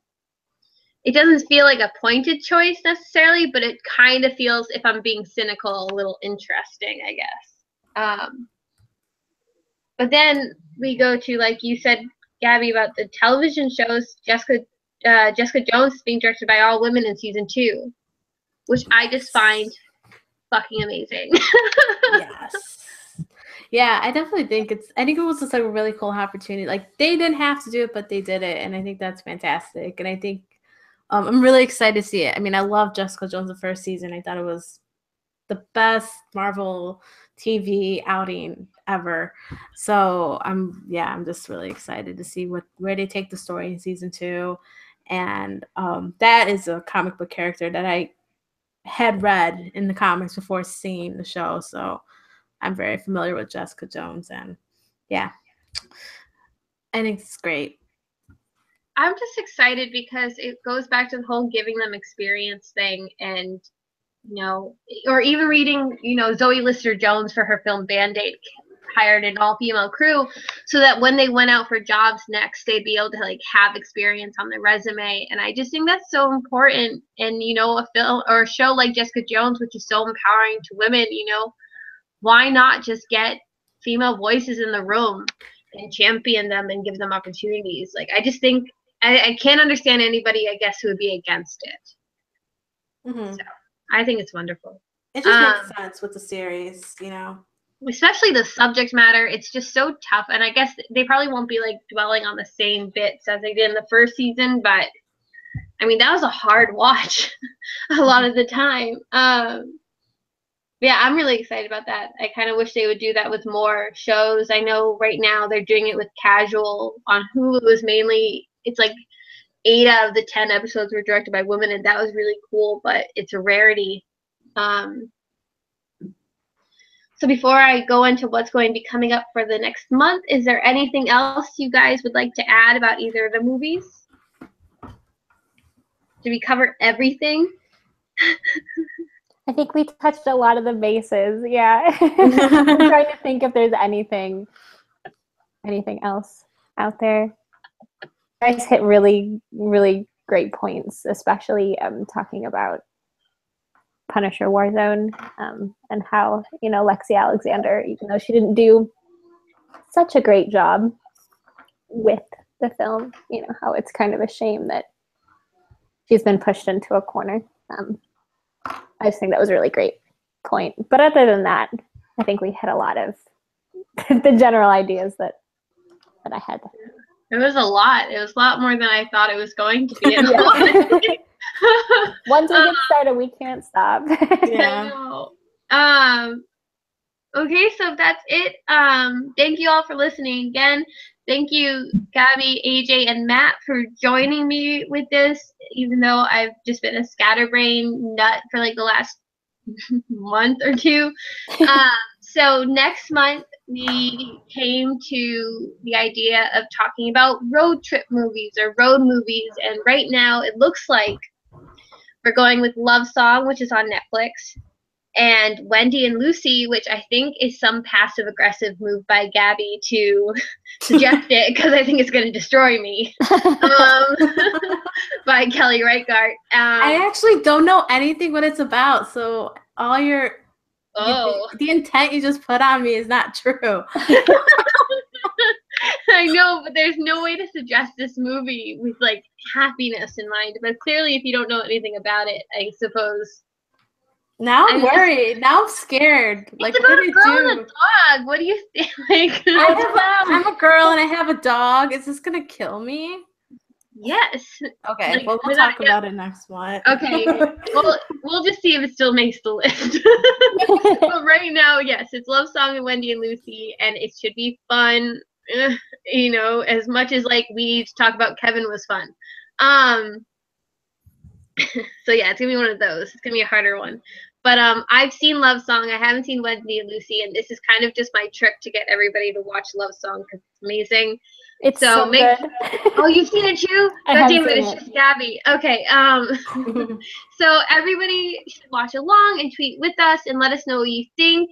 it doesn't feel like a pointed choice necessarily, but it kind of feels, if I'm being cynical, a little interesting, I guess. But then we go to, like you said, Gabby, about the television shows. Jessica Jones is being directed by all women in season 2, which I just find fucking amazing. Yes. Yeah, I definitely think I think it was just like a really cool opportunity. Like they didn't have to do it, but they did it, and I think that's fantastic. And I think I'm really excited to see it. I mean, I love Jessica Jones the first season. I thought it was the best Marvel TV outing ever. So I'm just really excited to see where they take the story in season 2. And that is a comic book character that I had read in the comics before seeing the show. So I'm very familiar with Jessica Jones, and yeah, I think it's great. I'm just excited because it goes back to the whole giving them experience thing, and or even reading, Zoe Lister-Jones for her film Band-Aid hired an all-female crew so that when they went out for jobs next, they'd be able to like have experience on their resume. And I just think that's so important. And a film or a show like Jessica Jones, which is so empowering to women, why not just get female voices in the room and champion them and give them opportunities? Like, I just think I can't understand anybody, I guess, who would be against it. Mm-hmm. So I think it's wonderful. It just makes sense with the series, Especially the subject matter. It's just so tough. And I guess they probably won't be like dwelling on the same bits as they did in the first season, but I mean, that was a hard watch a lot of the time. Yeah, I'm really excited about that. I kind of wish they would do that with more shows. I know right now they're doing it with Casual on Hulu. It's like 8 out of the 10 episodes were directed by women, and that was really cool, but it's a rarity. So before I go into what's going to be coming up for the next month, is there anything else you guys would like to add about either of the movies? Did we cover everything? I think we touched a lot of the bases. Yeah. I'm trying to think if there's anything else out there. You guys hit really, really great points, especially talking about Punisher Warzone and how, Lexi Alexander, even though she didn't do such a great job with the film, how it's kind of a shame that she's been pushed into a corner. I just think that was a really great point. But other than that, I think we hit a lot of the general ideas that I had. It was a lot. It was a lot more than I thought it was going to be. Once we get started, we can't stop. Yeah. I know. Okay, so that's it. Thank you all for listening again. Thank you, Gabby, AJ, and Matt for joining me with this, even though I've just been a scatterbrain nut for like the last month or two. So next month, we came to the idea of talking about road trip movies or road movies. And right now, it looks like we're going with Love Song, which is on Netflix, and Wendy and Lucy, which I think is some passive-aggressive move by Gabby to suggest it, because I think it's going to destroy me, by Kelly Reichardt. I actually don't know anything what it's about, so all the intent you just put on me is not true. I know, but there's no way to suggest this movie with like happiness in mind. But clearly, if you don't know anything about it, I suppose. Now I'm worried. Now I'm scared. Like, what did I do? And a dog. What do you think? Like, I'm a girl and I have a dog. Is this gonna kill me? Yes. Okay. Well, we'll talk about it next month. Okay. Well, we'll just see if it still makes the list. But right now, yes, it's Love Song and Wendy and Lucy, and it should be fun. As much as like we talk about Kevin was fun. So yeah, it's gonna be one of those. It's gonna be a harder one. But I've seen Love Song. I haven't seen Wendy and Lucy, and this is kind of just my trick to get everybody to watch Love Song because it's amazing. It's so good. Oh, you've seen it too? God damn it, it's just Gabby. Okay. So everybody should watch along and tweet with us and let us know what you think.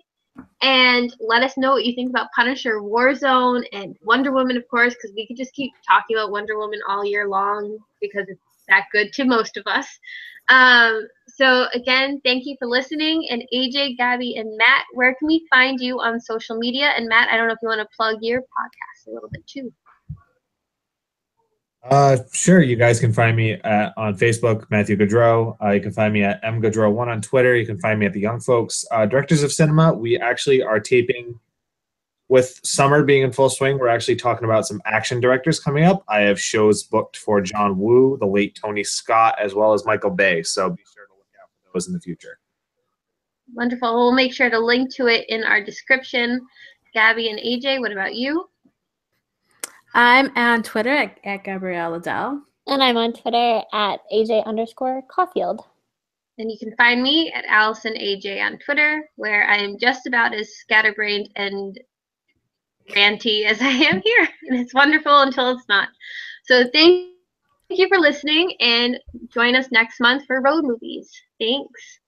And let us know what you think about Punisher Warzone and Wonder Woman, of course, because we could just keep talking about Wonder Woman all year long because it's that good to most of us. So again, thank you for listening. And AJ, Gabby, and Matt, where can we find you on social media? And Matt, I don't know if you want to plug your podcast a little bit too. Sure. You guys can find me on Facebook, Matthew Gaudreau. You can find me at mgaudreau1 on Twitter. You can find me at The Young Folks Directors of Cinema. We actually are taping with summer being in full swing, we're actually talking about some action directors coming up. I have shows booked for John Woo, the late Tony Scott, as well as Michael Bay. So be sure to look out for those in the future. Wonderful. We'll make sure to link to it in our description. Gabby and AJ, what about you? I'm on Twitter at Gabrielle Adele. And I'm on Twitter at AJ_Caulfield. And you can find me at Allison AJ on Twitter, where I am just about as scatterbrained and ranty as I am here. And it's wonderful until it's not. So thank you for listening, and join us next month for road movies. Thanks.